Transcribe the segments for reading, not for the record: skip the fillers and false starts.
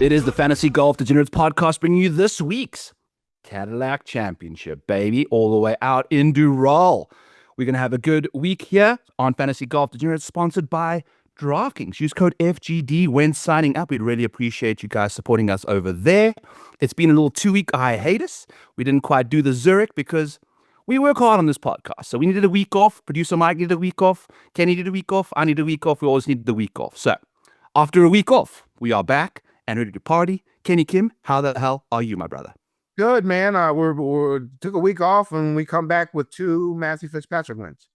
It is the Fantasy Golf Degenerates podcast bringing you this week's Cadillac Championship, baby, all the way out in Doral. We're going to have a good week here on Fantasy Golf Degenerates, sponsored by DraftKings. Use code FGD when signing up. We'd really appreciate you guys supporting us over there. It's been a little 2-week hiatus. We didn't quite do the Zurich because we work hard on this podcast. So we needed a week off. Producer Mike needed a week off. Kenny needed a week off. I needed a week off. We always needed the week off. So after a week off, we are back and ready to party. Kenny Kim, how the hell are you, my brother? Good, man. We took a week off and we come back with 2 Matthew Fitzpatrick wins.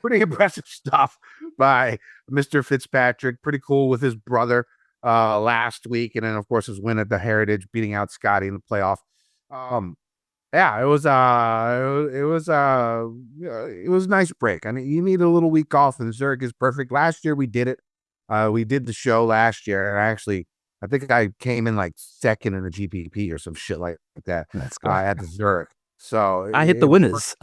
Pretty impressive stuff by Mr. Fitzpatrick. Pretty cool with his brother last week, and then of course his win at the Heritage, beating out Scotty in the playoff. Yeah, it was a nice break. I mean, you need a little week off, and Zurich is perfect. Last year we did it. We did the show last year, and I think I came in like second in the GPP or some shit like that. That's good. At the Zurich. So I hit the winners.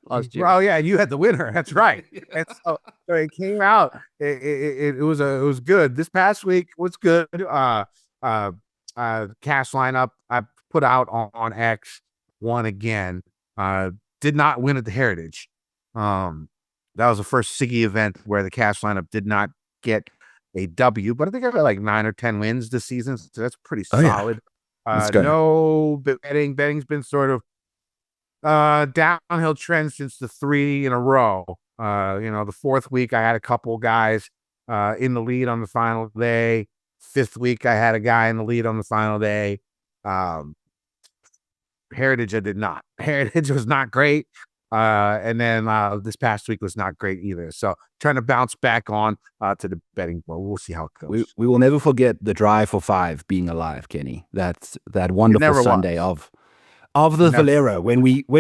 Last year. Well, yeah, you had the winner. That's right. And so it came out. It was good. This past week was good. Cash lineup I put out on X, won again. Did not win at the Heritage. That was the first Siggy event where the cash lineup did not get a W, but I think I got like 9 or 10 wins this season, so that's pretty solid. Yeah. No betting. Betting's been sort of downhill trend since the 3 in a row. The 4th week I had a couple guys in the lead on the final day. 5th week I had a guy in the lead on the final day. Heritage I did not. Heritage was not great. And then this past week was not great either. So trying to bounce back on to the betting. Well, we'll see how it goes. We will never forget the drive for 5 being alive, Kenny. That's that wonderful Sunday of the Valero when we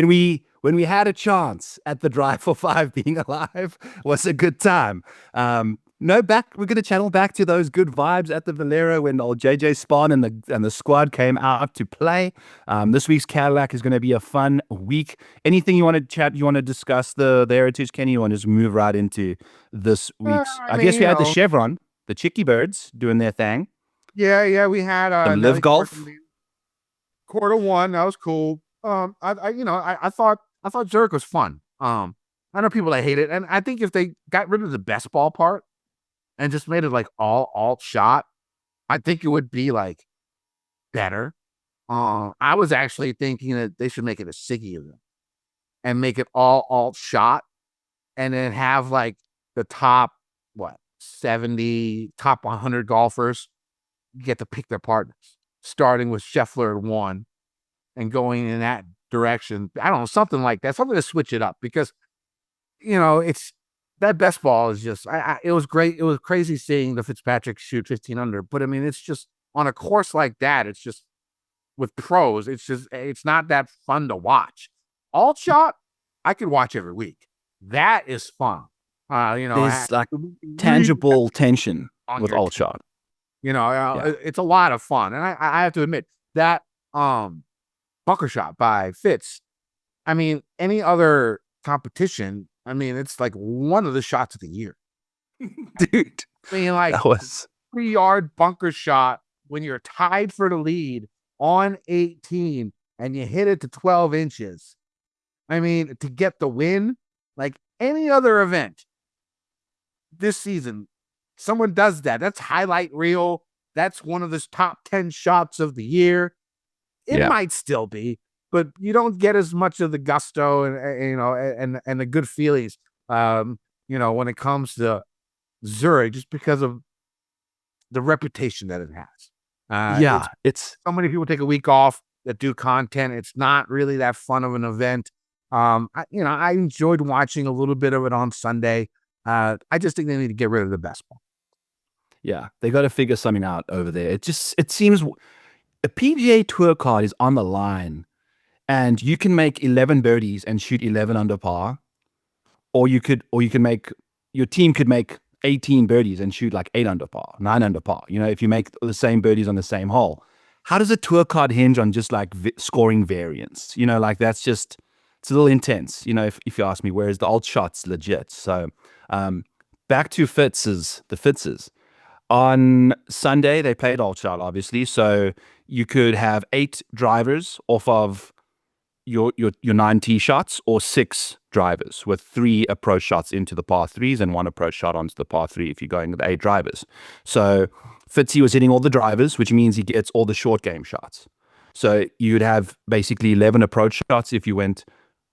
had a chance at the drive for 5 being alive was a good time. We're going to channel back to those good vibes at the Valero when old JJ Spahn and the squad came out to play. This week's Cadillac is going to be a fun week. Anything you want to chat? You want to discuss the Heritage, Kenny? You want to just move right into this week's? I guess we had the Chevron, the Chicky Birds doing their thing. Yeah, we had the LIV Golf. Quarter 1, that was cool. I thought Zurich was fun. I know people that hate it, and I think if they got rid of the best ball part and just made it like all alt shot, I think it would be like better. I was actually thinking that they should make it a Siggy event and make it all alt shot, and then have like the top 70, top 100 golfers get to pick their partners, starting with Scheffler at 1 and going in that direction. I don't know, something like that, something to switch it up, because it's that best ball is just it was great. It was crazy seeing the Fitzpatrick shoot 15 under, but I mean, it's just on a course like that, it's just with pros, it's not that fun to watch. Alt shot I could watch every week. That is fun. There's like tangible tension with alt shot. It's a lot of fun, and I have to admit that bunker shot by Fitz, I mean, any other competition, I mean, it's like one of the shots of the year. Dude, I mean, like that was 3-yard bunker shot when you're tied for the lead on 18 and you hit it to 12 inches. I mean, to get the win, like any other event this season, someone does that. That's highlight reel. That's one of the top 10 shots of the year. It might still be, but you don't get as much of the gusto and the good feelings, when it comes to Zurich, just because of the reputation that it has. It's so many people take a week off that do content. It's not really that fun of an event. I enjoyed watching a little bit of it on Sunday. I just think they need to get rid of the best ball. Yeah, they got to figure something out over there. It seems a PGA Tour card is on the line, and you can make 11 birdies and shoot 11 under par, or you can make your team could make 18 birdies and shoot like 8 under par, 9 under par. If you make the same birdies on the same hole, how does a tour card hinge on just like scoring variance? That's just, it's a little intense. If you ask me, whereas the alt shot's legit. So back to the Fitzes. On Sunday, they played all shot, obviously. So you could have 8 drivers off of your 9 tee shots, or 6 drivers with 3 approach shots into the par 3s and 1 approach shot onto the par 3 if you're going with 8 drivers. So Fitzy was hitting all the drivers, which means he gets all the short game shots. So you'd have basically 11 approach shots if you went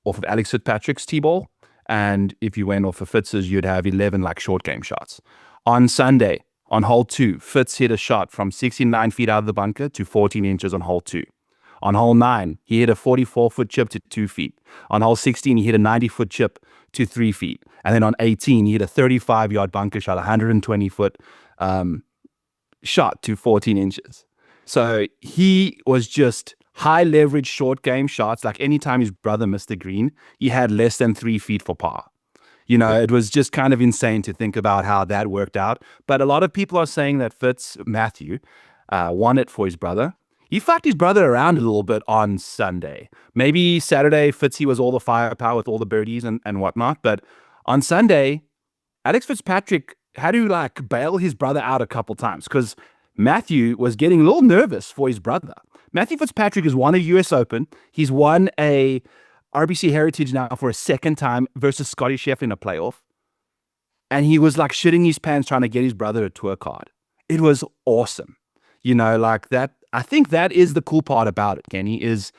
off of Alex Fitzpatrick's tee ball. And if you went off of Fitz's, you'd have 11 like short game shots. On Sunday, on hole 2, Fitz hit a shot from 69 feet out of the bunker to 14 inches on hole 2. On hole 9, he hit a 44-foot chip to 2 feet. On hole 16, he hit a 90-foot chip to 3 feet. And then on 18, he hit a 35-yard bunker shot, 120-foot shot to 14 inches. So he was just high leverage short game shots. Like anytime his brother missed the green, he had less than 3 feet for par. You know, it was just kind of insane to think about how that worked out. But a lot of people are saying that Matthew won it for his brother. He fucked his brother around a little bit on Sunday. Maybe Saturday, Fitzy was all the firepower with all the birdies and whatnot. But on Sunday, Alex Fitzpatrick had to like bail his brother out a couple times because Matthew was getting a little nervous for his brother. Matthew Fitzpatrick has won a US Open. He's won a RBC Heritage now for a second time versus Scotty Scheffler in a playoff. And he was like shitting his pants trying to get his brother a tour card. It was awesome. You know, like that. I think that is the cool part about it, Kenny, is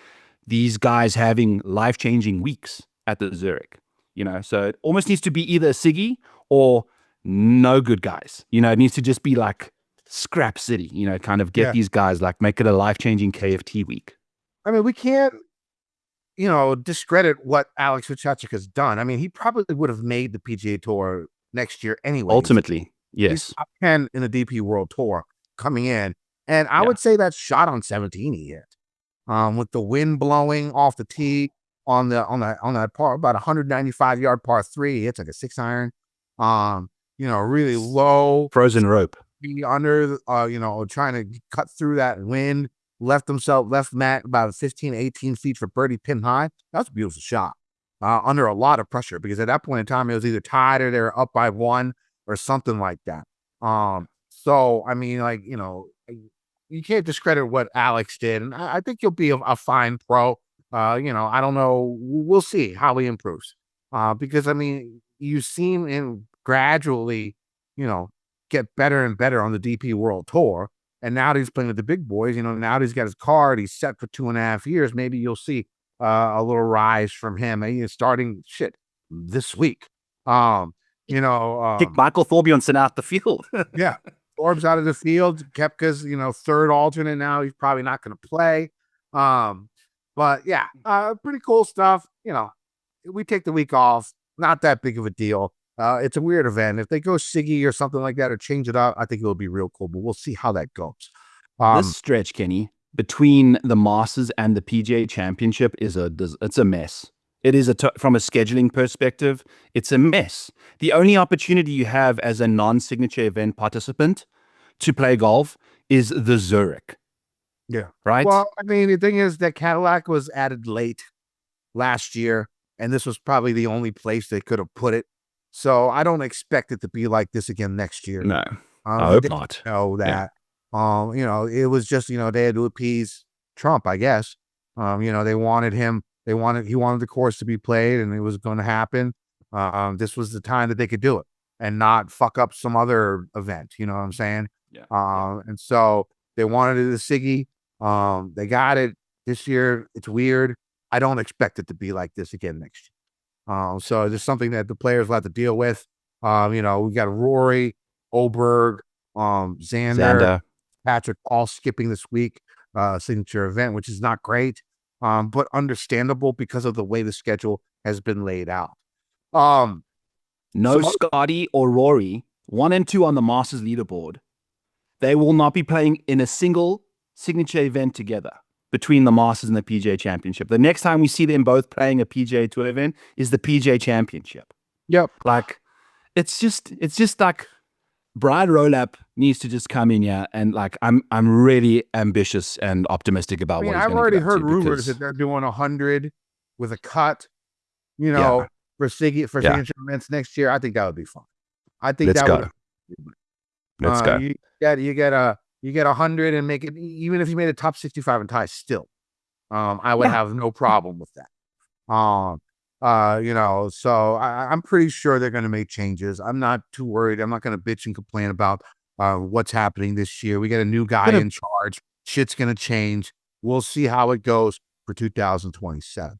these guys having life-changing weeks at the Zurich. You know, so it almost needs to be either a Siggy or no good guys. You know, it needs to just be like scrap city, you know, kind of get these guys, like make it a life-changing KFT week. I mean, we can't, you know, discredit what Alex Fitzpatrick has done. I mean, he probably would have made the PGA Tour next year anyway. Ultimately, yes. He's top 10 in the DP World Tour coming in. And I would say that shot on 17 he hit, with the wind blowing off the tee on that par, about 195-yard par 3. It's like a 6-iron, you know, really low frozen rope, be under, you know, trying to cut through that wind. Left Matt about 15, 18 feet for birdie pin high. That's a beautiful shot, under a lot of pressure, because at that point in time it was either tied or they were up by 1 or something like that. So I mean, like, you know, you can't discredit what Alex did, and I think he'll be a fine pro. You know, I don't know. We'll see how he improves. Because I mean, you've seen him gradually, you know, get better and better on the DP World Tour, and now that he's playing with the big boys, you know, now that he's got his card, he's set for 2.5 years. Maybe you'll see a little rise from him. He's starting this week. You know, kick Michael Thorbjornsen out the field. Yeah. Orbs out of the field. Koepka's, you know, third alternate now. He's probably not going to play. But yeah, pretty cool stuff. You know, we take the week off. Not that big of a deal. It's a weird event. If they go Siggy or something like that or change it up, I think it'll be real cool. But we'll see how that goes. This stretch, Kenny, between the Masters and the PGA Championship it's a mess. It is from a scheduling perspective, it's a mess. The only opportunity you have as a non-signature event participant to play golf is the Zurich. Yeah. Right? Well, I mean, the thing is that Cadillac was added late last year, and this was probably the only place they could have put it. So I don't expect it to be like this again next year. No, I hope not. Know that. Yeah. You know, it was just, you know, they had to appease Trump, I guess. You know, he wanted the course to be played, and it was going to happen. This was the time that they could do it and not fuck up some other event. You know what I'm saying? Yeah. And so they wanted it a Siggy. They got it this year. It's weird. I don't expect it to be like this again next year. So there's something that the players will have to deal with. You know, we got Rory, Oberg, Xander, Patrick all skipping this week, signature event, which is not great. But understandable because of the way the schedule has been laid out. No Scotty or Rory, 1 and 2 on the Masters leaderboard. They will not be playing in a single signature event together between the Masters and the PGA Championship. The next time we see them both playing a PGA Tour event is the PGA Championship. Yep. Like, it's just like Brian Rolap needs to just come in here, and like I'm really ambitious and optimistic about what he's going to do. I've already heard rumors that they're doing 100 with a cut, you know, for signature events next year. I think that would be fun. I think that would. Let's go. You get 100 and make it, even if you made a top 65 and tie still. I would have no problem with that. So I'm pretty sure they're going to make changes. I'm not too worried. I'm not going to bitch and complain about what's happening this year. We got a new guy in charge. Shit's going to change. We'll see how it goes for 2027.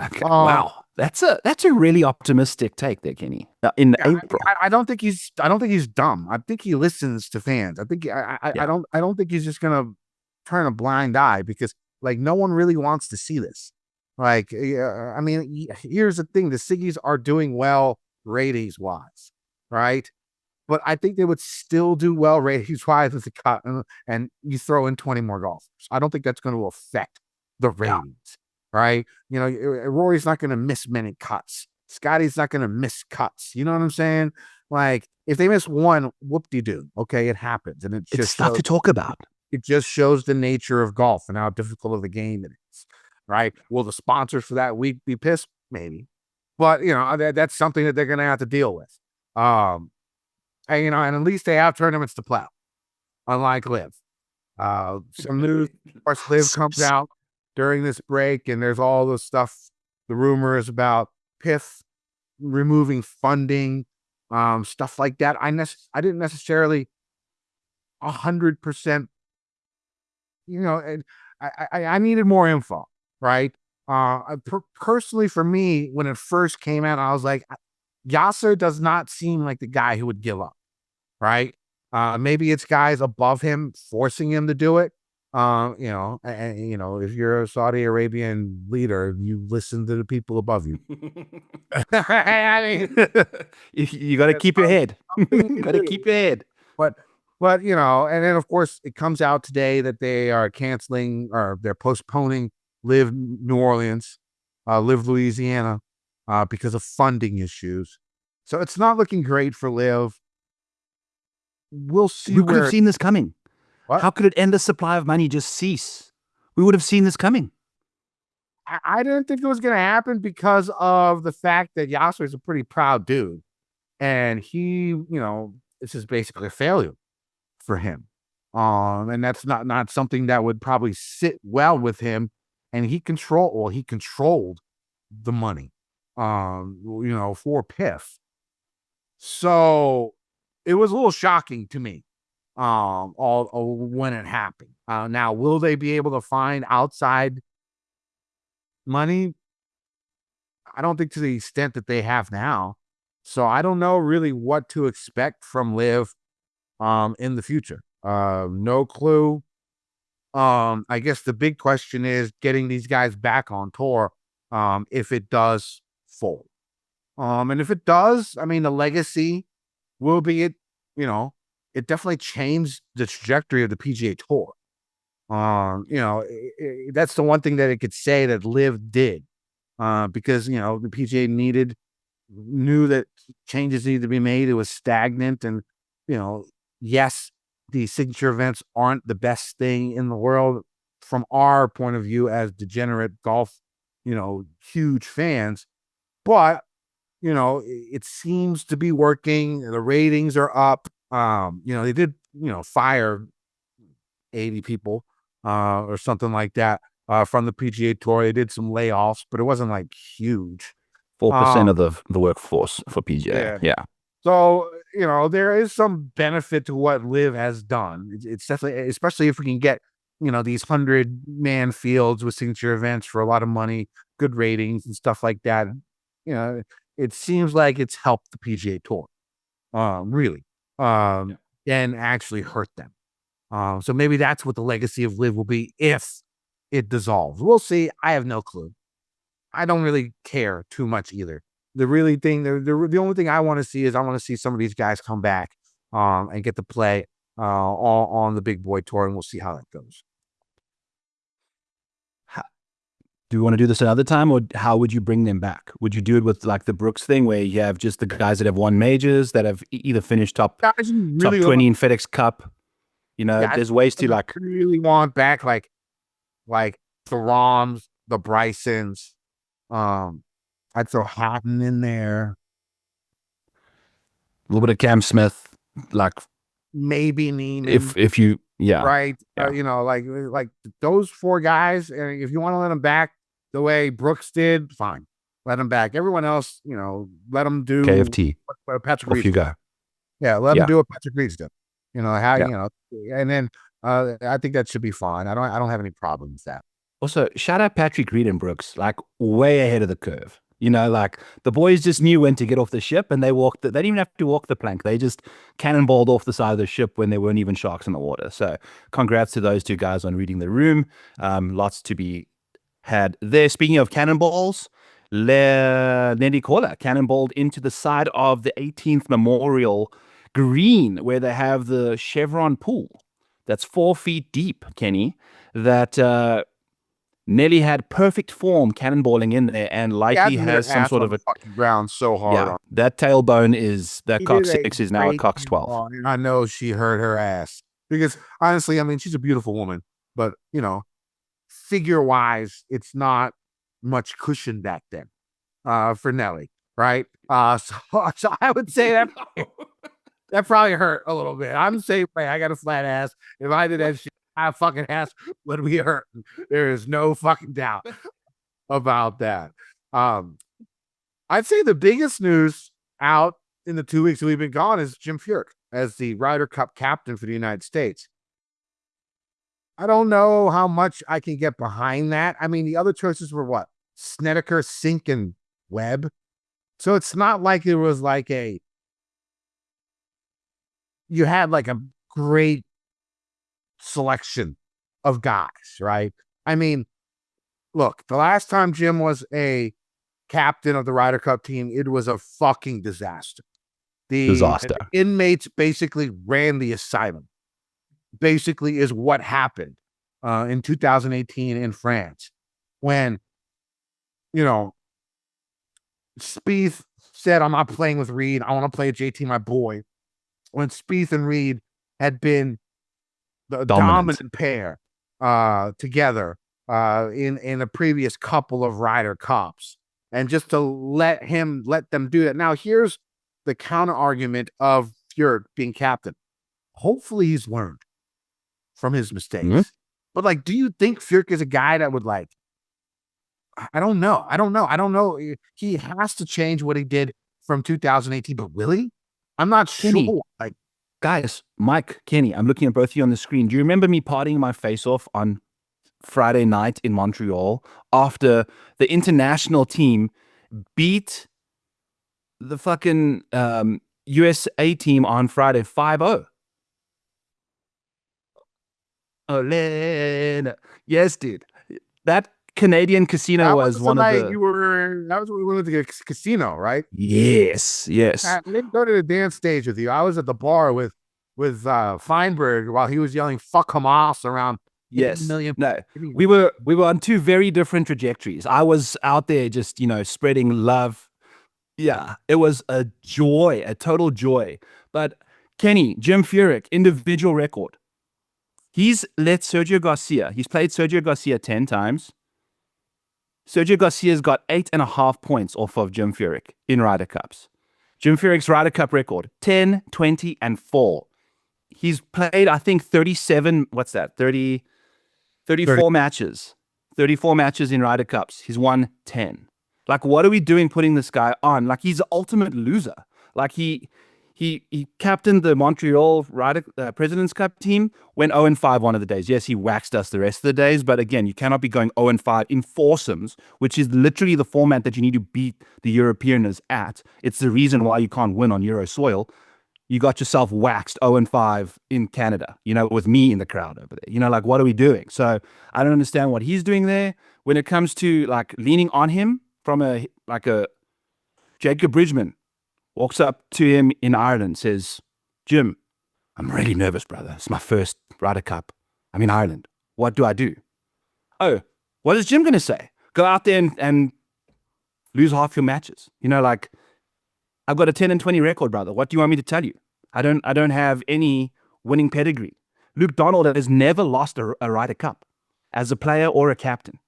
Okay. Wow, that's a really optimistic take there, Kenny. In April, I don't think he's dumb. I think he listens to fans. I don't think he's just gonna turn a blind eye, because like no one really wants to see this. Like, I mean, here's the thing: the Siggies are doing well ratings wise, right? But I think they would still do well ratings wise with the cut, and you throw in 20 more golfers. I don't think that's going to affect the ratings, right? Rory's not going to miss many cuts. Scotty's not going to miss cuts. You know what I'm saying? Like, if they miss one, whoop-de-doo. Okay, it happens, and it's stuff to talk about. It just shows the nature of golf and how difficult of a game it is, right? Will the sponsors for that week be pissed? Maybe, but that's something that they're going to have to deal with. And at least they have tournaments to play, unlike LIV. Some news, of course, LIV comes out during this break, and there's all the stuff, the rumors about PIF removing funding, stuff like that. I didn't necessarily 100%, I needed more info, right? Personally, for me, when it first came out, I was like, Yasser does not seem like the guy who would give up, right? Maybe it's guys above him forcing him to do it. If you're a Saudi Arabian leader, you listen to the people above you. I mean, you got to keep your head. You got to keep your head. But and then of course it comes out today that they are canceling, or they're postponing LIV New Orleans, LIV Louisiana, because of funding issues. So it's not looking great for LIV. We'll see. We could have seen this coming. What? How could an endless supply of money just cease? We would have seen this coming. I didn't think it was going to happen, because of the fact that Yasser is a pretty proud dude, and he, this is basically a failure for him. And that's not something that would probably sit well with him. And he controlled the money, for PIF. So it was a little shocking to me, when it happened. Now, will they be able to find outside money? I don't think to the extent that they have now. So I don't know really what to expect from LIV in the future. No clue. I guess the big question is getting these guys back on tour, if it does fold. And if it does, I mean, the legacy will be it definitely changed the trajectory of the PGA Tour. That's the one thing that it could say that LIV did, because, the PGA knew that changes needed to be made. It was stagnant, and, yes, the signature events aren't the best thing in the world from our point of view as degenerate golf, huge fans, but, it seems to be working. The ratings are up. They did, fire 80 people, or something like that, from the PGA Tour. They did some layoffs, but it wasn't like huge. 4% of the workforce for PGA. Yeah. So, there is some benefit to what LIV has done. It's definitely, especially if we can get, these 100-man fields with signature events for a lot of money, good ratings and stuff like that. It seems like it's helped the PGA Tour, really, and actually hurt them. So maybe that's what the legacy of LIV will be if it dissolves. We'll see. I have no clue. I don't really care too much either. The only thing I want to see is I want to see some of these guys come back, and get to play on the big boy tour, and we'll see how that goes. Do you want to do this another time, or how would you bring them back? Would you do it with like the Brooks thing, where you have just the guys that have won majors, that have either finished top 20 in FedEx Cup? There's ways to like really want back like the Roms, the Brysons. I'd throw Hatton in there. A little bit of Cam Smith, like maybe Neiman. If you, yeah. Right. Yeah. Like those 4 guys, and if you want to let them back the way Brooks did, fine. Let them back. Everyone else, let them do KFT. what Patrick Off Reed's you did. go. Yeah, let them Yeah. do what Patrick Reed's did. Yeah. And then I think that should be fine. I don't have any problem with that. Also, shout out Patrick Reed and Brooks, like way ahead of the curve. Like the boys just knew when to get off the ship, and they didn't even have to walk the plank. They just cannonballed off the side of the ship when there weren't even sharks in the water. So congrats to those 2 guys on reading the room. Lots to be had there. Speaking of cannonballs, Lindeque cannonballed into the side of the 18th Memorial Green, where they have the Chevron pool that's 4 feet deep, Kenny, that Nelly had perfect form cannonballing in there, and likely has some sort of a fucking ground so hard. Yeah, that tailbone is that He cock did a 6 is now a great cox 12. ball, and I know she hurt her ass because honestly, I mean, she's a beautiful woman, but figure wise, it's not much cushion back then for Nelly, right? So I would say that that probably hurt a little bit. I'm the same way. I got a flat ass. If I did that shit, my fucking ass would be hurting. There is no fucking doubt about that. I'd say the biggest news out in the 2 weeks that we've been gone is Jim Furyk as the Ryder Cup captain for the United States. I don't know how much I can get behind that. I mean, the other choices were what? Snedeker, Sink, and Webb. So it's not like it was like you had like a great selection of guys, right? I mean, look, the last time Jim was a captain of the Ryder Cup team, it was a fucking disaster. The inmates basically ran the asylum. Basically is what happened in 2018 in France when, Spieth said, I'm not playing with Reed. I want to play with JT, my boy. When Spieth and Reed had been the dominant pair together in the previous couple of Ryder Cups. And just to let them do that. Now, here's the counter argument of Furyk being captain. Hopefully he's learned from his mistakes. Mm-hmm. But do you think Furyk is a guy that would I don't know. He has to change what he did from 2018, but will he? I'm not Kenny, sure. Guys, Mike, Kenny, I'm looking at both of you on the screen. Do you remember me partying my face off on Friday night in Montreal after the international team beat the fucking USA team on Friday 5-0? Yes, dude. That Canadian casino was one of the. That was when we went to the casino, right? Yes. I didn't go to the dance stage with you. I was at the bar with Feinberg while he was yelling "fuck Hamas" around. Yes. No, we were on 2 very different trajectories. I was out there just spreading love. Yeah, it was a joy, a total joy. But Kenny, Jim Furyk, individual record. He's played Sergio Garcia 10 times. Sergio Garcia's got 8.5 points off of Jim Furyk in Ryder Cups. Jim Furyk's Ryder Cup record, 10, 20, and 4. He's played, I think, 37, 34 matches. 34 matches in Ryder Cups. He's won 10. What are we doing putting this guy on? He's the ultimate loser. He captained the Montreal President's Cup team, went 0-5 one of the days. Yes, he waxed us the rest of the days, but again, you cannot be going 0-5 in foursomes, which is literally the format that you need to beat the Europeaners at. It's the reason why you can't win on Euro soil. You got yourself waxed 0-5 in Canada, with me in the crowd over there. What are we doing? So I don't understand what he's doing there. When it comes to leaning on him from a Jacob Bridgman walks up to him in Ireland, says, Jim, I'm really nervous, brother. It's my first Ryder Cup. I'm in Ireland. What do I do? Oh, what is Jim going to say? Go out there and lose half your matches. I've got a 10 and 20 record, brother. What do you want me to tell you? I don't have any winning pedigree. Luke Donald has never lost a Ryder Cup as a player or a captain.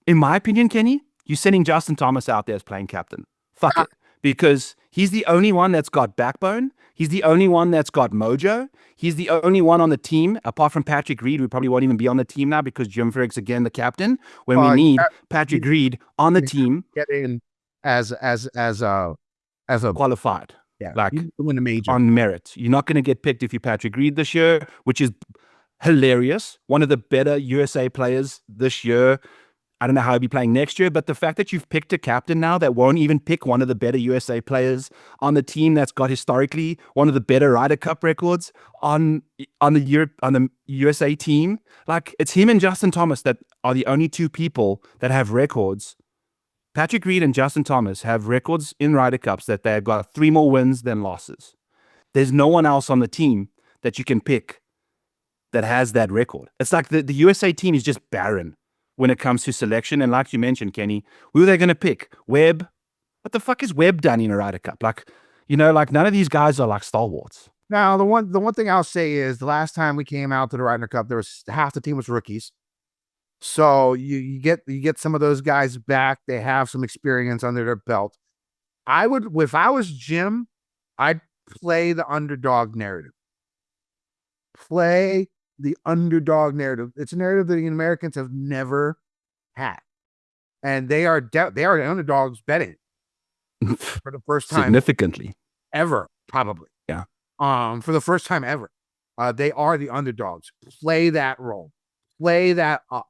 In my opinion, Kenny, you're sending Justin Thomas out there as playing captain. Fuck it. because he's the only one that's got backbone. He's the only one that's got mojo. He's the only one on the team, apart from Patrick Reed, who probably won't even be on the team now because Jim Furyk's again the captain. When we need Patrick Reed on the team, get in as a qualified, like you win a major on merit. You're not going to get picked if you're Patrick Reed this year, which is hilarious. One of the better USA players this year. I don't know how he'll be playing next year, but the fact that you've picked a captain now that won't even pick one of the better USA players on the team that's got historically one of the better Ryder Cup records on the USA team, like it's him and Justin Thomas that are the only two people that have records. Patrick Reed and Justin Thomas have records in Ryder Cups that they've got 3 more wins than losses. There's no one else on the team that you can pick that has that record. It's like the USA team is just barren when it comes to selection. And like you mentioned, Kenny, who are they going to pick? Webb? What the fuck is Webb done in a Ryder Cup? Like, like none of these guys are like stalwarts. Now, the one thing I'll say is the last time we came out to the Ryder Cup, there was half the team was rookies. So you get some of those guys back. They have some experience under their belt. If I was Jim, I'd play the underdog narrative. Play the underdog narrative. It's a narrative that the Americans have never had, and they are the underdogs betting for the first time significantly ever, probably. Yeah. For the first time ever, they are the underdogs. Play that role. Play that up.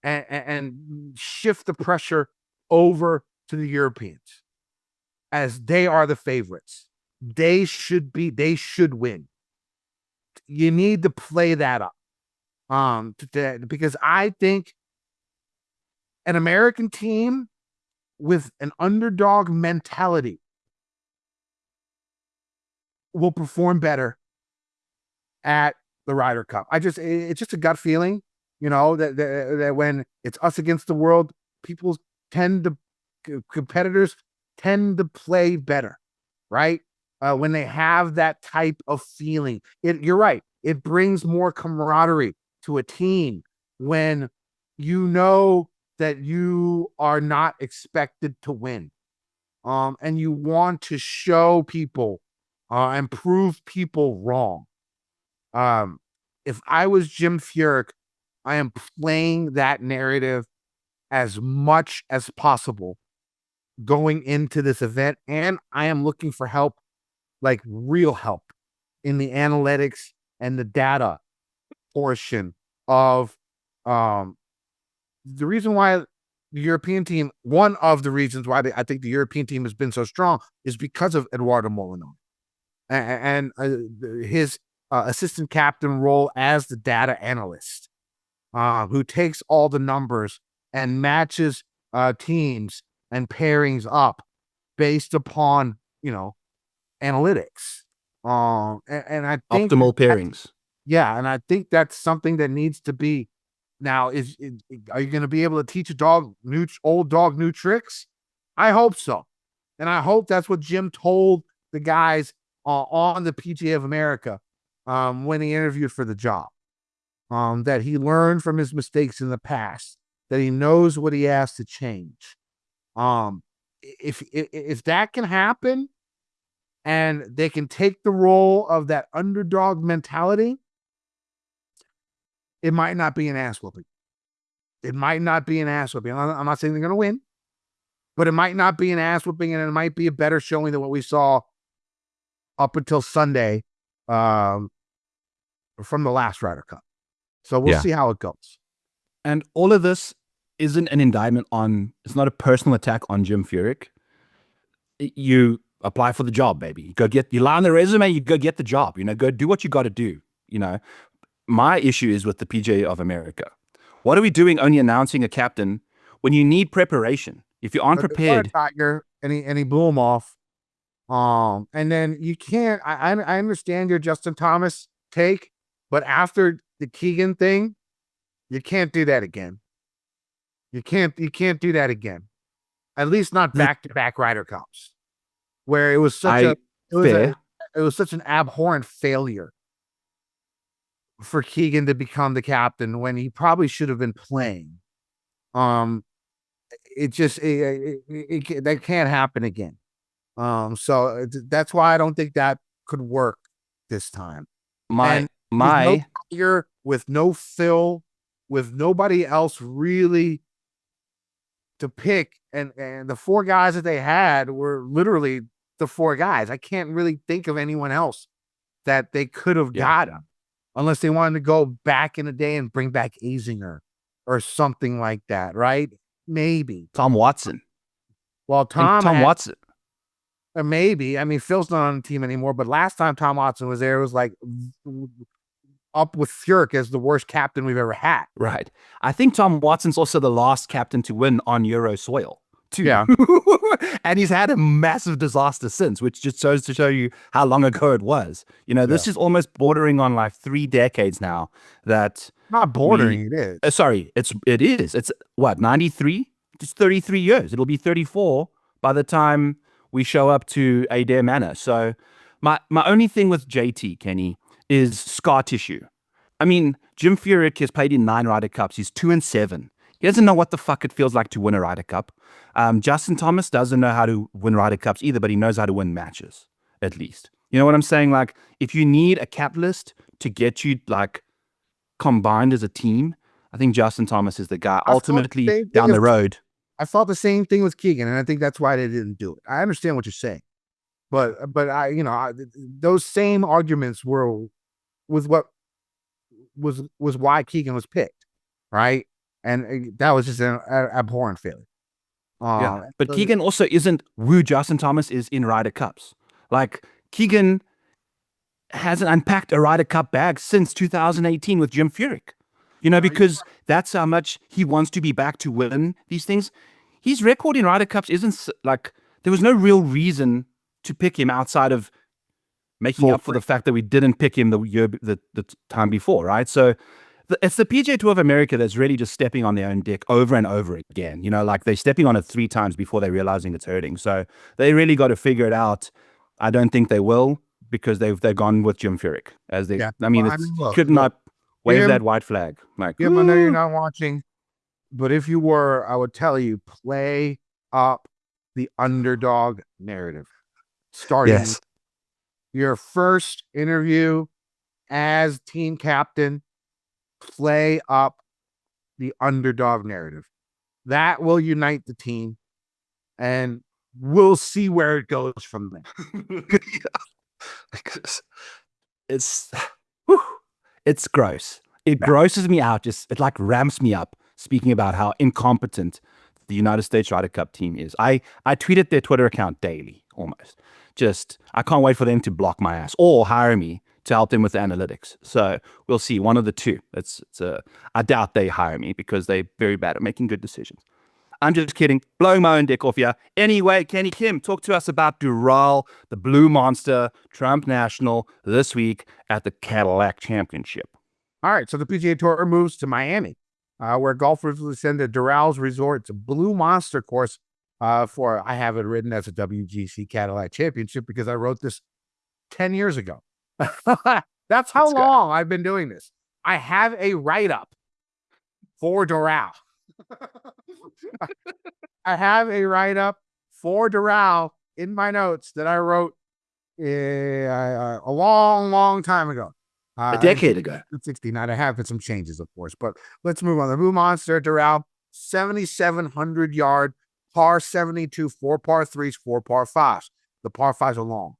And shift the pressure over to the Europeans, as they are the favorites. They should win. You need to play that up. Because I think an American team with an underdog mentality will perform better at the Ryder Cup. It's just a gut feeling, that when it's us against the world, competitors tend to play better, right? When they have that type of feeling. You're right. It brings more camaraderie to a team when you know that you are not expected to win. And you want to show people and prove people wrong. If I was Jim Furyk, I am playing that narrative as much as possible going into this event, and I am looking for help, like real help, in the analytics and the data portion of the reason why the European team, one of the reasons why I think the European team has been so strong is because of Eduardo Molinari and his assistant captain role as the data analyst, who takes all the numbers and matches teams and pairings up based upon, analytics. And I think optimal pairings. Yeah, and I think that's something that needs to be. Now, are you going to be able to teach old dog new tricks? I hope so, and I hope that's what Jim told the guys on the PGA of America when he interviewed for the job. That he learned from his mistakes in the past, that he knows what he has to change. If that can happen, and they can take the role of that underdog mentality, it might not be an ass whooping. I'm not saying they're going to win, but it might not be an ass whooping, and it might be a better showing than what we saw up until Sunday from the last Ryder Cup. So we'll see how it goes. And all of this isn't an indictment it's not a personal attack on Jim Furyk. You apply for the job, baby. You lie on the resume, you go get the job, go do what you got to do. My issue is with the PGA of America. What are we doing only announcing a captain when you need preparation? If you aren't prepared. Tiger, and he blew him off. And then you can't, I understand your Justin Thomas take, but after the Keegan thing, you can't do that again. You can't do that again. At least not back-to-back Ryder Cups, where it was such an abhorrent failure for Keegan to become the captain when he probably should have been playing. that can't happen again. So that's why I don't think that could work this time. My With no Tiger, with no Phil, with nobody else really to pick, and the four guys that they had were literally the four guys. I can't really think of anyone else that they could have gotten unless they wanted to go back in the day and bring back Azinger or something like that, right? Maybe Tom Watson. Well, Tom Watson. Maybe. I mean, Phil's not on the team anymore, but last time Tom Watson was there, it was like up with Furyk as the worst captain we've ever had. Right. I think Tom Watson's also the last captain to win on Euro soil, too. Yeah. And he's had a massive disaster since, which just goes to show you how long ago it was. You know, this is almost bordering on like 3 decades now that... Not bordering, it is. Sorry, it is. It's what, 93? It's 33 years. It'll be 34 by the time we show up to Adair Manor. So my only thing with JT, Kenny, is scar tissue. I mean, Jim Furyk has played in 9 Ryder Cups. He's 2-7. He doesn't know what the fuck it feels like to win a Ryder Cup. Justin Thomas doesn't know how to win Ryder Cups either, but he knows how to win matches, at least. You know what I'm saying? Like, if you need a catalyst to get you, like, combined as a team, I think Justin Thomas is the guy ultimately down the road. I thought the same thing with Keegan, and I think that's why they didn't do it. I understand what you're saying, but those same arguments were with what was why Keegan was picked, right? And that was just an abhorrent failure. But Keegan also isn't who Justin Thomas is in Ryder Cups. Like, Keegan hasn't unpacked a Ryder Cup bag since 2018 with Jim Furyk. You know, because that's how much he wants to be back to win these things. His record in Ryder Cups isn't like, there was no real reason to pick him outside of making up for the fact that we didn't pick him the time before, right? So it's the PGA Tour of America that's really just stepping on their own dick over and over again. You know, like they're stepping on it 3 times before they're realizing it's hurting. So they really got to figure it out. I don't think they will, because they've gone with Jim Furyk as they. I mean, could not wave that white flag. Like, I know you're not watching, but if you were, I would tell you, play up the underdog narrative. Starting your first interview as team captain, play up the underdog narrative. That will unite the team, and we'll see where it goes from there. It's gross. It grosses me out. It like ramps me up speaking about how incompetent the United States Ryder Cup team is. I tweeted their Twitter account daily, almost. I can't wait for them to block my ass or hire me to help them with the analytics. So we'll see, one of the two. I doubt they hire me because they're very bad at making good decisions. I'm just kidding. Blowing my own dick off here. Anyway, Kenny Kim, talk to us about Doral, the Blue Monster, Trump National, this week at the Cadillac Championship. All right, so the PGA Tour moves to Miami, where golfers will send to Doral's Resort. It's a Blue Monster course I have it written as a WGC Cadillac Championship because I wrote this 10 years ago. That's how long I've been doing this. I have a write-up for Doral. I have a write-up for Doral in my notes that I wrote a long time ago. A decade ago. 69. I have some changes, of course, but let's move on. The Blue Monster, Doral, 7,700 yard, par 72, 4 par 3s, 4 par 5s. The par 5s are long.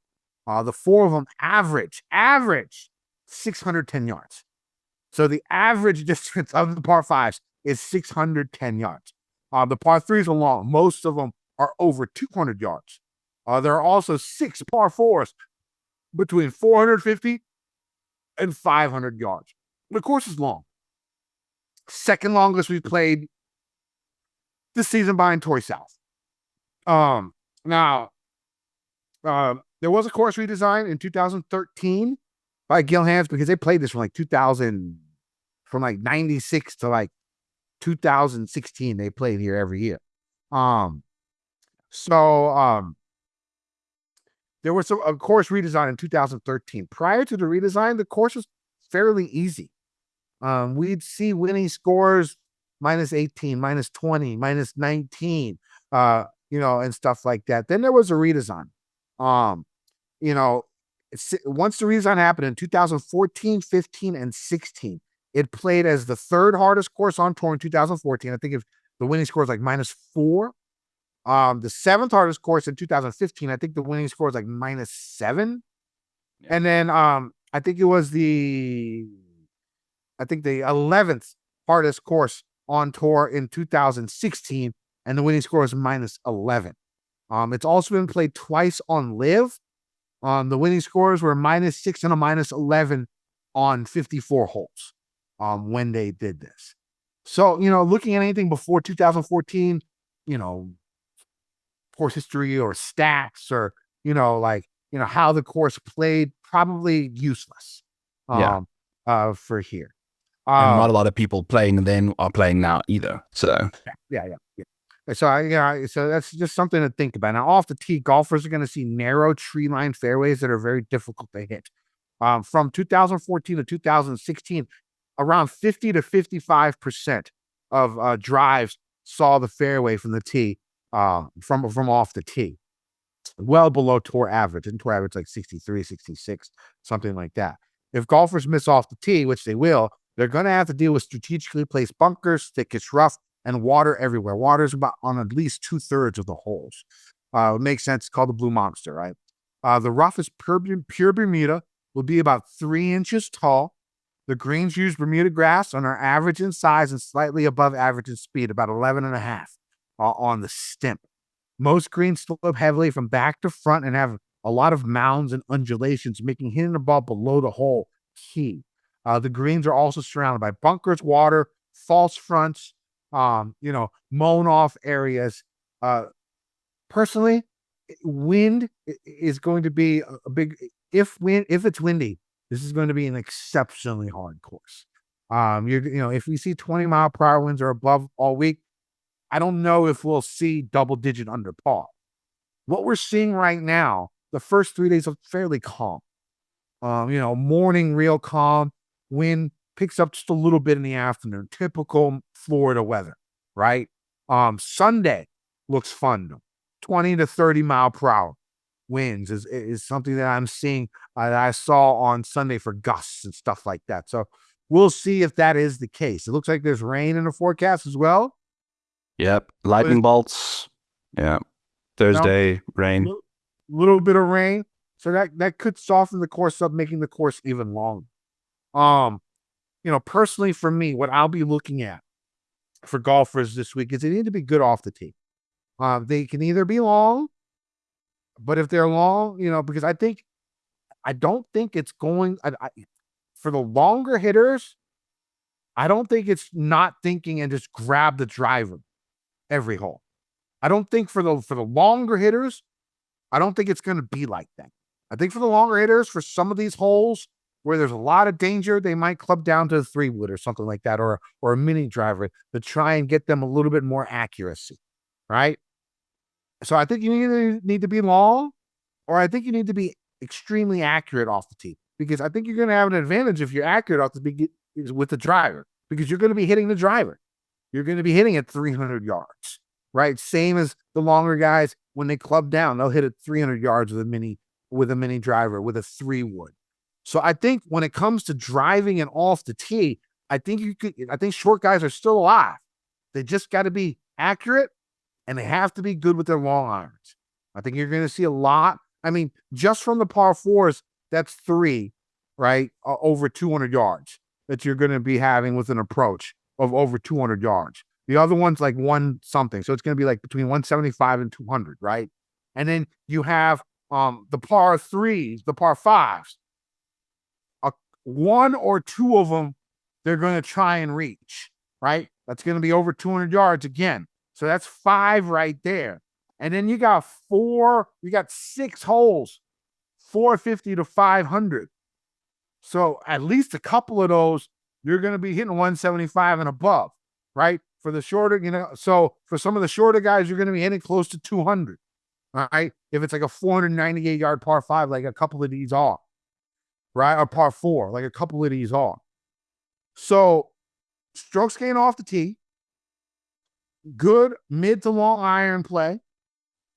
The 4 of them average 610 yards. So the average distance of the par 5s is 610 yards. The par 3s are long. Most of them are over 200 yards. There are also 6 par 4s between 450 and 500 yards. The course is long. Second longest we've played this season behind Torrey South. Now, there was a course redesign in 2013 by Gil Hanse because they played this from like 96 to like 2016. They played here every year. There was a course redesign in 2013. Prior to the redesign, the course was fairly easy. We'd see winning scores minus 18, minus 20, minus 19, and stuff like that. Then there was a redesign. Once the redesign happened in 2014, 15, and 16, it played as the third hardest course on tour in 2014. I think if the winning score is like -4. The seventh hardest course in 2015, I think the winning score is like -7. Yeah. And then I think the 11th hardest course on tour in 2016, and the winning score is -11. It's also been played twice on LIV. The winning scores were -6 and a -11 on 54 holes when they did this. So, looking at anything before 2014, course history or stats or, how the course played, probably useless for here. And not a lot of people playing then are playing now either. So yeah. So that's just something to think about. Now, off the tee, golfers are going to see narrow tree-lined fairways that are very difficult to hit. From 2014 to 2016, around 50 to 55% of drives saw the fairway from the tee, from off the tee, well below tour average. And tour average like 63, 66, something like that. If golfers miss off the tee, which they will, they're going to have to deal with strategically placed bunkers, thickest rough, and water everywhere. Water is about on at least 2/3 of the holes. It makes sense. It's called the Blue Monster, right? The roughest pure Bermuda will be about 3 inches tall. The greens use Bermuda grass and are average in size and slightly above average in speed, about 11.5 on the stimp. Most greens slope heavily from back to front and have a lot of mounds and undulations, making hitting the ball below the hole key. The greens are also surrounded by bunkers, water, false fronts, mown off areas. Personally, wind is going to be a big, if it's windy, this is going to be an exceptionally hard course. If we see 20-mile-per-hour winds or above all week, I don't know if we'll see double-digit under par. What we're seeing right now, the first 3 days are fairly calm. Morning real calm, wind picks up just a little bit in the afternoon, typical Florida weather, right? Sunday looks fun, 20 to 30 mile per hour winds is something that I'm seeing that I saw on Sunday for gusts and stuff like that. So we'll see if that is the case. It looks like there's rain in the forecast as well. Yep. Lightning bolts. Yeah. Thursday, rain. Little bit of rain. So that could soften the course up, making the course even longer. Personally for me, what I'll be looking at for golfers this week is they need to be good off the tee. They can either be long, but if they're long, because I don't think it's going for the longer hitters. I don't think it's not thinking and just grab the driver every hole. I don't think for the longer hitters, I don't think it's going to be like that. I think for the longer hitters, for some of these holes where there's a lot of danger, they might club down to a 3-wood or something like that, or a mini driver to try and get them a little bit more accuracy, right? So I think you either need to be long, or I think you need to be extremely accurate off the tee, because I think you're going to have an advantage if you're accurate off the tee with the driver, because you're going to be hitting the driver. You're going to be hitting at 300 yards, right? Same as the longer guys, when they club down, they'll hit at 300 yards with a mini driver, with a 3-wood. So I think when it comes to driving and off the tee, I think short guys are still alive. They just got to be accurate, and they have to be good with their long irons. I think you're going to see a lot. I mean, just from the par 4s, that's 3, right? Over 200 yards that you're going to be having with an approach of over 200 yards. The other one's like 1 something. So it's going to be like between 175 and 200, right? And then you have the par 3s, the par 5s. 1 or 2 of them, they're going to try and reach, right? That's going to be over 200 yards again. So that's 5 right there. And then you got 6 holes, 450 to 500. So at least a couple of those, you're going to be hitting 175 and above, right? For the shorter, so for some of the shorter guys, you're going to be hitting close to 200, all right? If it's like a 498-yard par 5, like a couple of these are, right? Or par 4, like a couple of these are. So strokes gained off the tee, good mid to long iron play.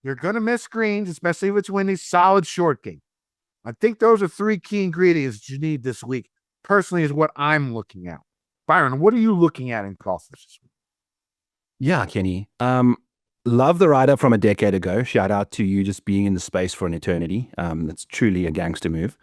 You're going to miss greens, especially if it's windy. Solid short game. I think those are 3 key ingredients you need this week. Personally, is what I'm looking at. Byron, what are you looking at in golf this week? Yeah, Kenny. Love the write-up from a decade ago. Shout out to you just being in the space for an eternity. That's truly a gangster move.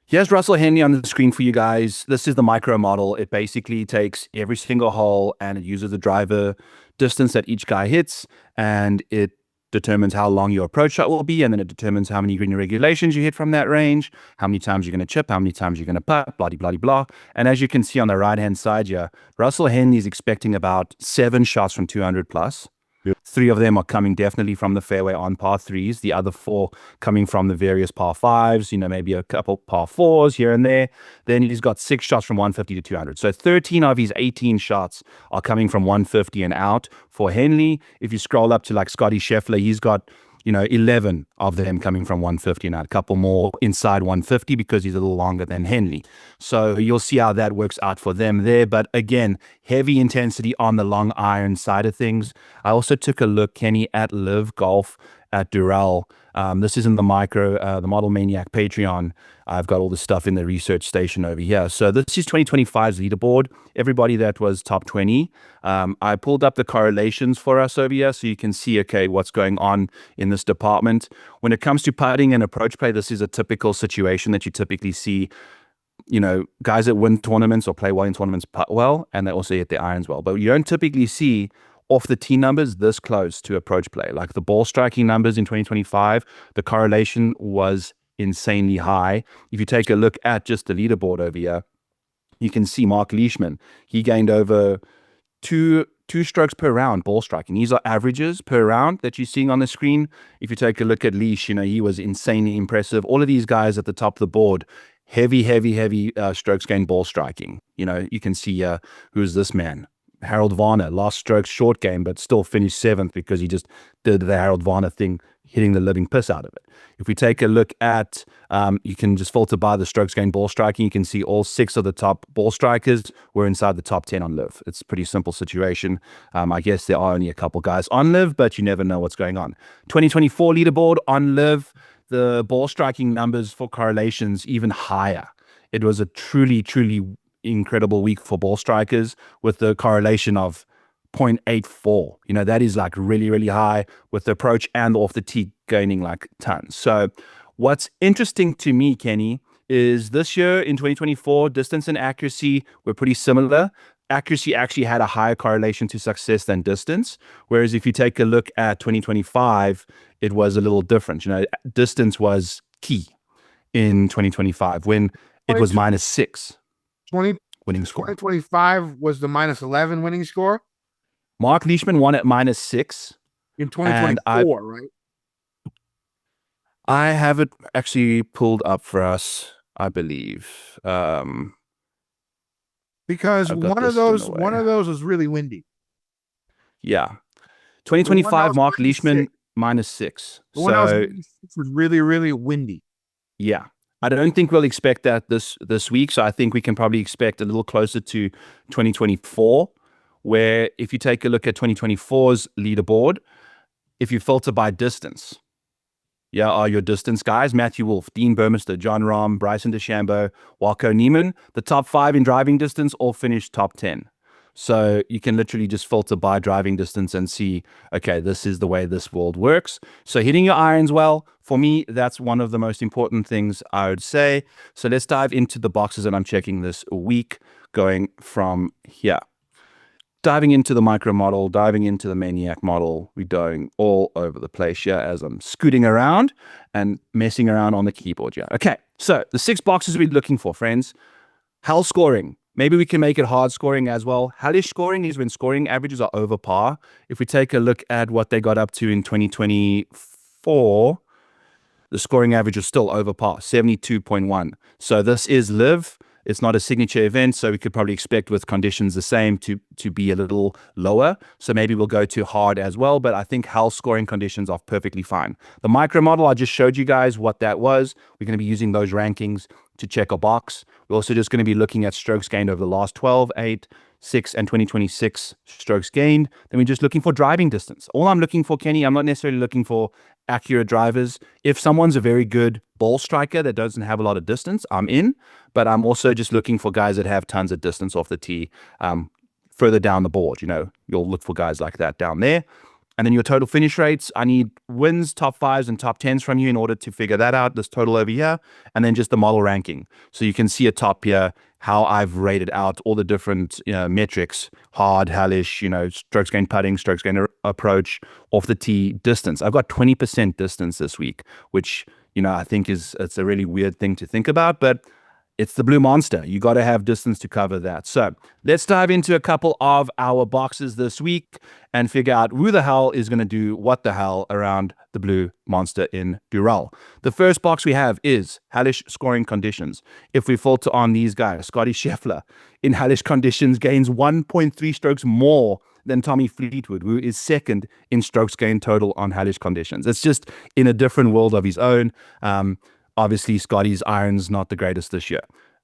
Here's Russell Henley on the screen for you guys. This is the micro model. It basically takes every single hole and it uses the driver distance that each guy hits, and it determines how long your approach shot will be, and then it determines how many green regulations you hit from that range, how many times you're going to chip, how many times you're going to putt, blah, blah, blah. And as you can see on the right-hand side here, Russell Henley is expecting about 7 shots from 200 plus. Yep. 3 of them are coming definitely from the fairway on par 3s. The other 4 coming from the various par 5s, maybe a couple par 4s here and there. Then he's got 6 shots from 150 to 200. So 13 of his 18 shots are coming from 150 and out for Henley. If you scroll up to like Scotty Scheffler, he's got 11 of them coming from 150 and out, a couple more inside 150 because he's a little longer than Henley. So you'll see how that works out for them there. But again, heavy intensity on the long iron side of things. I also took a look, Kenny, at LIV Golf at Doral. This is in the micro, the Model Maniac Patreon. I've got all the stuff in the research station over here. So this is 2025's leaderboard. Everybody that was top 20. I pulled up the correlations for us over here so you can see, okay, what's going on in this department. When it comes to putting and approach play, this is a typical situation that you typically see. Guys that win tournaments or play well in tournaments putt well, and they also hit their irons well. But you don't typically see off the tee numbers this close to approach play. Like the ball striking numbers in 2025, the correlation was insanely high. If you take a look at just the leaderboard over here, you can see Mark Leishman. He gained over two strokes per round ball striking. These are averages per round that you're seeing on the screen. If you take a look at Leish, he was insanely impressive. All of these guys at the top of the board, heavy strokes gained ball striking. You can see who's this man? Harold Varner, last strokes short game, but still finished 7th because he just did the Harold Varner thing, hitting the living piss out of it. If we take a look at, you can just filter by the strokes gained ball striking. You can see all 6 of the top ball strikers were inside the top 10 on LIV. It's a pretty simple situation. I guess there are only a couple guys on LIV, but you never know what's going on. 2024 leaderboard on LIV, the ball striking numbers for correlations even higher. It was a truly incredible week for ball strikers with the correlation of 0.84. That is like really high, with the approach and off the tee gaining like tons. So what's interesting to me, Kenny, is this year in 2024, distance and accuracy were pretty similar. Accuracy actually had a higher correlation to success than distance. Whereas if you take a look at 2025, it was a little different. Distance was key in 2025 when it was -6. Winning score. 2025 was the -11 winning score. Mark Leishman won at -6 in 2024, right? I have it actually pulled up for us, I believe. Because one of those was really windy. Yeah, 2025 Mark Leishman -6. The one was really windy. Yeah. I don't think we'll expect that this week. So I think we can probably expect a little closer to 2024, where if you take a look at 2024's leaderboard, if you filter by distance, are your distance guys Matthew Wolff, Dean Burmester, John Rahm, Bryson DeChambeau, Walco Neiman. The top 5 in driving distance all finished top 10. So you can literally just filter by driving distance and see, okay, this is the way this world works. So hitting your irons well, for me, that's one of the most important things I would say. So let's dive into the boxes that I'm checking this week, going from here. Diving into the micro model, diving into the Maniac model. We're going all over the place here as I'm scooting around and messing around on the keyboard here. Okay, so the 6 boxes we're looking for, friends. Hell scoring. Maybe we can make it hard scoring as well. Hellish scoring is when scoring averages are over par. If we take a look at what they got up to in 2024, the scoring average is still over par, 72.1. So this is LIV. It's not a signature event, so we could probably expect with conditions the same to be a little lower. So maybe we'll go to hard as well, but I think hell scoring conditions are perfectly fine. The micro model, I just showed you guys what that was. We're going to be using those rankings to check a box. We're also just going to be looking at strokes gained over the last 12, 8, 2026 and 2026 strokes gained. Then we're just looking for driving distance. All I'm looking for, Kenny, I'm not necessarily looking for accurate drivers. If someone's a very good ball striker that doesn't have a lot of distance, I'm in. But I'm also just looking for guys that have tons of distance off the tee, further down the board. You'll look for guys like that down there. And then your total finish rates, I need wins, top fives, and top tens from you in order to figure that out, this total over here. And then just the model ranking. So you can see a top here, how I've rated out all the different metrics, hard, hellish, strokes gained putting, strokes gained approach, off the tee, distance. I've got 20% distance this week, which, I think it's a really weird thing to think about, but it's the Blue Monster. You got to have distance to cover that. So let's dive into a couple of our boxes this week and figure out who the hell is going to do what the hell around the Blue Monster in Doral. The first box we have is hellish scoring conditions. If we filter on these guys, Scotty Scheffler in hellish conditions gains 1.3 strokes more than Tommy Fleetwood, who is second in strokes gained total on hellish conditions. It's just in a different world of his own. Obviously, Scotty's iron's not the greatest this year.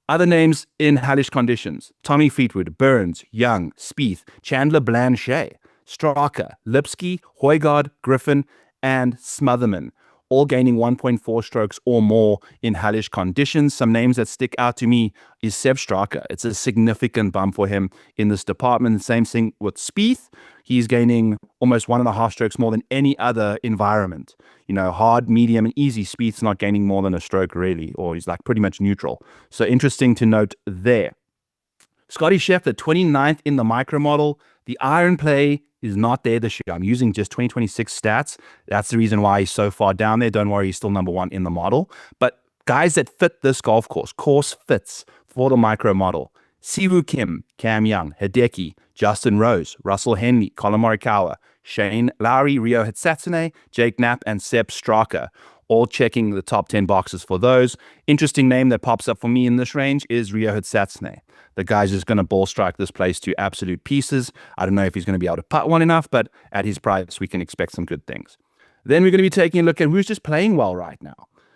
Other names in hellish conditions: Tommy Fleetwood, Burns, Young, Spieth, Chandler Blanchet, Straka, Lipsky, Højgaard, Griffin, and Smotherman, all gaining 1.4 strokes or more in hellish conditions. Some names that stick out to me is Seb Straka. It's a significant bump for him in this department. Same thing with Spieth. He's gaining almost 1.5 strokes more than any other environment. Hard, medium, and easy. Spieth's not gaining more than a stroke, really, or he's like pretty much neutral. So interesting to note there. Scotty Scheffler, 29th in the micro model. The iron play is not there this year. I'm using just 2026 stats. That's the reason why he's so far down there. Don't worry, he's still number one in the model. But guys that fit this golf course fits for the micro model: Siwoo Kim, Cam Young, Hideki, Justin Rose, Russell Henley, Colin Morikawa, Shane Lowry, Ryo Hitsatsune, Jake Knapp, and Seb Straka, all checking the top 10 boxes for those. Interesting name that pops up for me in this range is Ryo Hitsatsune. The guy's just going to ball strike this place to absolute pieces. I don't know if he's going to be able to putt one enough, but at his price, we can expect some good things. Then we're going to be taking a look at who's just playing well right now.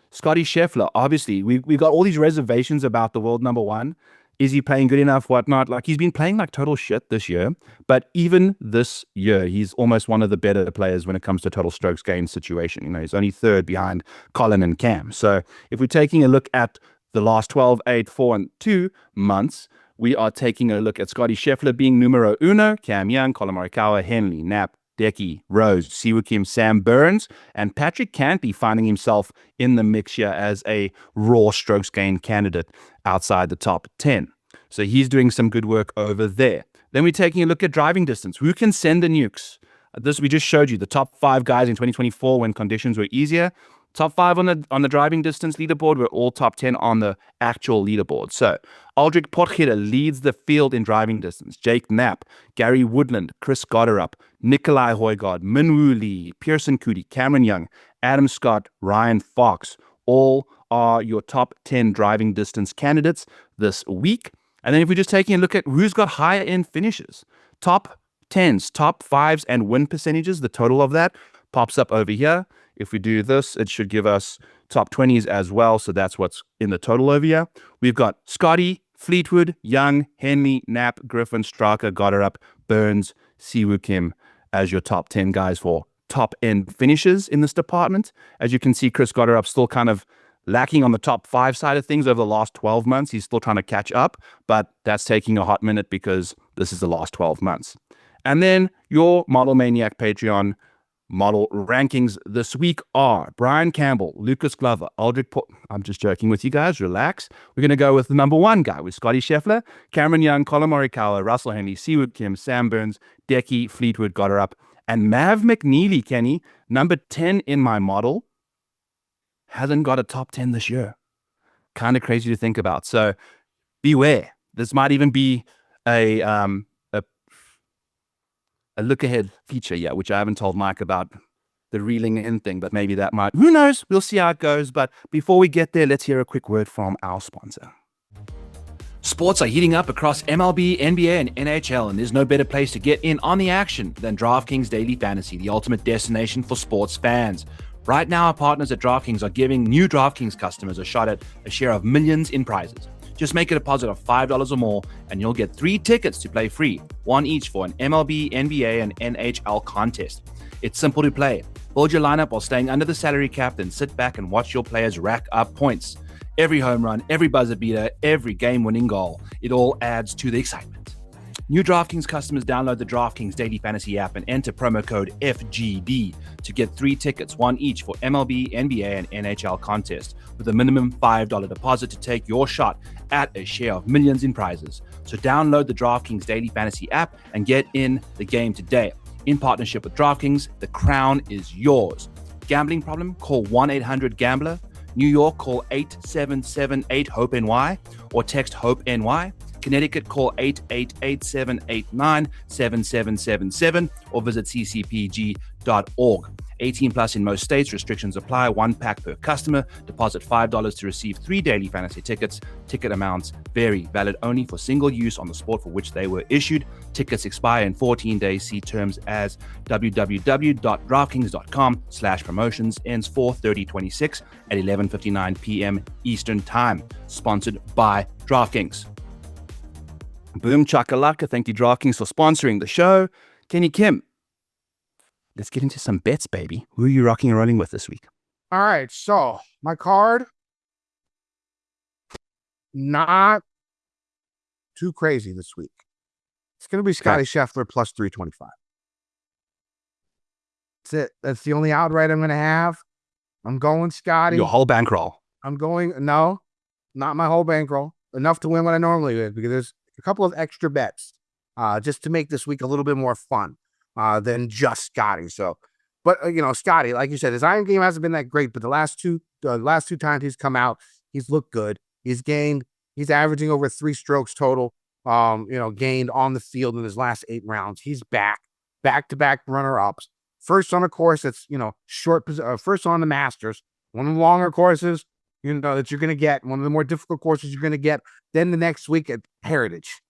Scotty Scheffler, obviously, we've got all these reservations about the world number one. Is he playing good enough, whatnot? Like, he's been playing like total shit this year. But even this year, he's almost one of the better players when it comes to total strokes gained situation. He's only third behind Colin and Cam. So if we're taking a look at the last 12, 8, 4, and 2 months, we are taking a look at Scotty Scheffler being numero uno, Cam Young, Colin Morikawa, Henley, Knapp, Decky, Rose, Siwoo Kim, Sam Burns, and Patrick Cantley finding himself in the mix here as a raw strokes gained candidate outside the top 10. So he's doing some good work over there. Then we're taking a look at driving distance. Who can send the nukes? This we just showed you the top 5 guys in 2024 when conditions were easier. Top 5 on the driving distance leaderboard were all top 10 on the actual leaderboard. So Aldrich Potgieter leads the field in driving distance. Jake Knapp, Gary Woodland, Chris Gotterup, Nikolai Højgaard, Minwoo Lee, Pearson Coody, Cameron Young, Adam Scott, Ryan Fox, all are your top 10 driving distance candidates this week. And then if we're just taking a look at who's got higher end finishes, top 10s, top 5s, and win percentages, the total of that pops up over here. If we do this, it should give us top 20s as well. So that's what's in the total over here. We've got Scotty, Fleetwood, Young, Henley, Knapp, Griffin, Straka, Gotterup, Burns, Siwoo Kim as your top 10 guys for top end finishes in this department. As you can see, Chris Gotterup still kind of lacking on the top 5 side of things over the last 12 months. He's still trying to catch up, but that's taking a hot minute because this is the last 12 months. And then your Model Maniac Patreon model rankings this week are Brian Campbell, Lucas Glover, Aldrich I'm just joking with you guys, relax. We're going to go with the number 1 guy with Scotty Scheffler, Cameron Young, Colin Morikawa, Russell Henley, Siwoo Kim, Sam Burns, Decky, Fleetwood, Gotterup, and Mav McNeely, Kenny, number 10 in my model, hasn't got a top 10 this year. Kind of crazy to think about. So beware. This might even be a look ahead feature, which I haven't told Mike about the reeling in thing, but maybe that might, who knows? We'll see how it goes. But before we get there, let's hear a quick word from our sponsor. Sports are heating up across MLB, NBA, and NHL, and there's no better place to get in on the action than DraftKings Daily Fantasy, the ultimate destination for sports fans. Right now, our partners at DraftKings are giving new DraftKings customers a shot at a share of millions in prizes. Just make a deposit of $5 or more, and you'll get 3 tickets to play free, one each for an MLB, NBA, and NHL contest. It's simple to play. Build your lineup while staying under the salary cap, then sit back and watch your players rack up points. Every home run, every buzzer beater, every game-winning goal. It all adds to the excitement. New DraftKings customers download the DraftKings Daily Fantasy app and enter promo code FGB to get 3 tickets, one each for MLB, NBA, and NHL contest, with a minimum $5 deposit to take your shot at a share of millions in prizes. So download the DraftKings Daily Fantasy app and get in the game today. In partnership with DraftKings, the crown is yours. Gambling problem? Call 1-800-GAMBLER. New York, call 8778-HOPE-NY or text HOPE-NY. Connecticut, call 888-789-7777 or visit ccpg.org. 18 plus in most states. Restrictions apply. 1 pack per customer. Deposit $5 to receive 3 daily fantasy tickets. Ticket amounts vary. Valid only for single use on the sport for which they were issued. Tickets expire in 14 days. See terms as www.draftkings.com/promotions. Ends 4/30/26 at 11:59 p.m. Eastern Time. Sponsored by DraftKings. Boom chakalaka. Thank you, DraftKings, for sponsoring the show. Kenny Kim, let's get into some bets, baby. Who are you rocking and rolling with this week? All right, so my card, not too crazy this week. It's going to be Scotty Scheffler plus 325. That's it. That's the only outright I'm going to have. I'm going Scotty. Your whole bankroll. No, not my whole bankroll. Enough to win what I normally would, because there's a couple of extra bets just to make this week a little bit more fun than just Scotty. So, but Scotty, like you said, his iron game hasn't been that great, but the last two times he's come out, he's looked good. He's averaging over 3 strokes total, gained on the field in his last 8 rounds. He's back-to-back runner-ups. First on a course that's, first on the Masters, one of the longer courses, that you're going to get, one of the more difficult courses you're going to get. Then the next week at Heritage,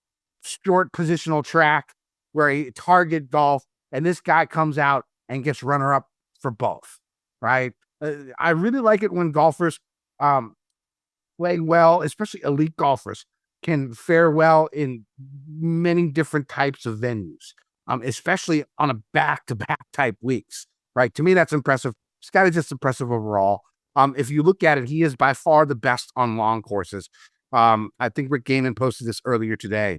short positional track where he target golf, and this guy comes out and gets runner-up for both, right? I really like it when golfers play well, especially elite golfers, can fare well in many different types of venues, especially on a back-to-back type weeks, right? To me, that's impressive. Scotty's just impressive overall. If you look at it, he is by far the best on long courses. I think Rick Gaiman posted this earlier today.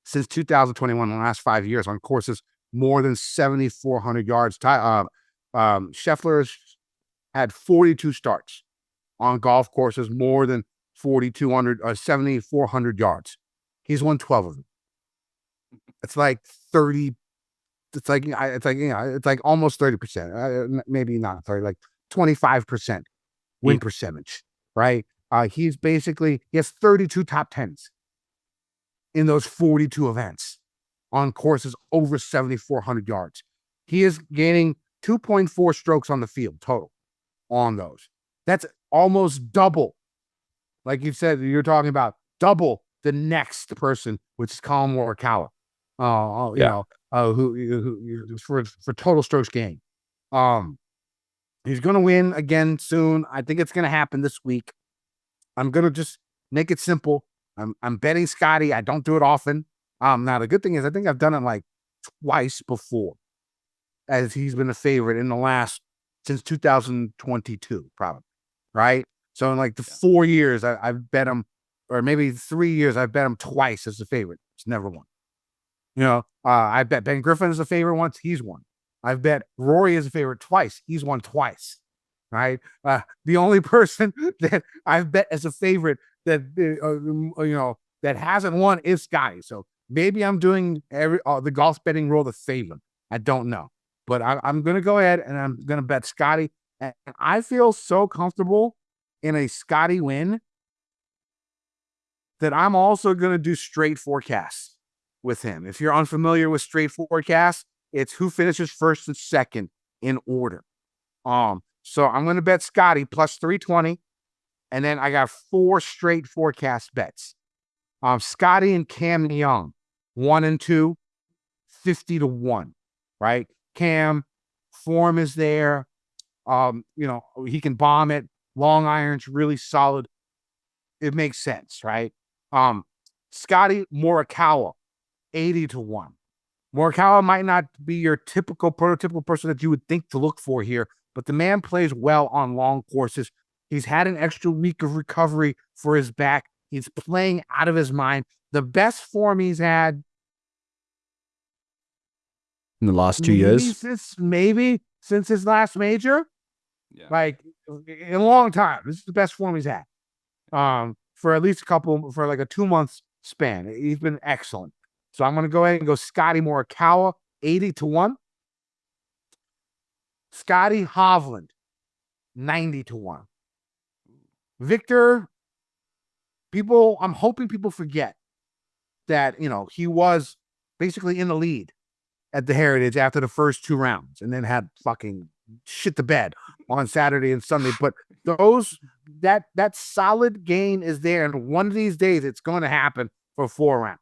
Since 2021, the last 5 years on courses more than 7,400 yards. Scheffler's had 42 starts on golf courses more than 7,400 yards. He's won 12 of them. It's like 30. It's like almost 30%. Maybe not 30, like 25% win percentage, right? He has 32 top 10s in those 42 events on courses over 7,400 yards. He is gaining 2.4 strokes on the field total on those. That's almost double. Like you said, you're talking about double the next person, which is Colin Morikawa. Who for total strokes gained. He's going to win again soon. I think it's going to happen this week. I'm going to just make it simple. I'm betting Scotty. I don't do it often. Now the good thing is I think I've done it like twice before, as he's been a favorite since 2022, probably, right? So in like the 4 years I've bet him, or maybe 3 years I've bet him twice as a favorite. It's never won. I bet Ben Griffin as a favorite once. He's won. I've bet Rory as a favorite twice. He's won twice, right? The only person that I've bet as a favorite that hasn't won is Scotty. So maybe I'm doing the golf betting rule the favor. I don't know, but I'm going to go ahead and I'm going to bet Scotty. And I feel so comfortable in a Scotty win that I'm also going to do straight forecasts with him. If you're unfamiliar with straight forecasts, it's who finishes first and second in order. So I'm going to bet Scotty plus 320. And then I got 4 straight forecast bets. Scotty and Cam Young, 1 and 2, 50-1, right? Cam, form is there. He can bomb it. Long irons, really solid. it makes sense, right? Scotty Morikawa, 80-1. Morikawa might not be your prototypical person that you would think to look for here, but the man plays well on long courses. He's had an extra week of recovery for his back. He's playing out of his mind. The best form he's had in the last 2 years, since his last major, like in a long time. This is the best form he's had. For at least for like a 2 months span. He's been excellent. So I'm going to go ahead and go Scotty Morikawa, 80-1. Scotty Hovland, 90-1. Victor, I'm hoping people forget that, he was basically in the lead at the Heritage after the first 2 rounds and then had fucking shit the bed on Saturday and Sunday. But that solid gain is there. And one of these days it's going to happen for 4 rounds.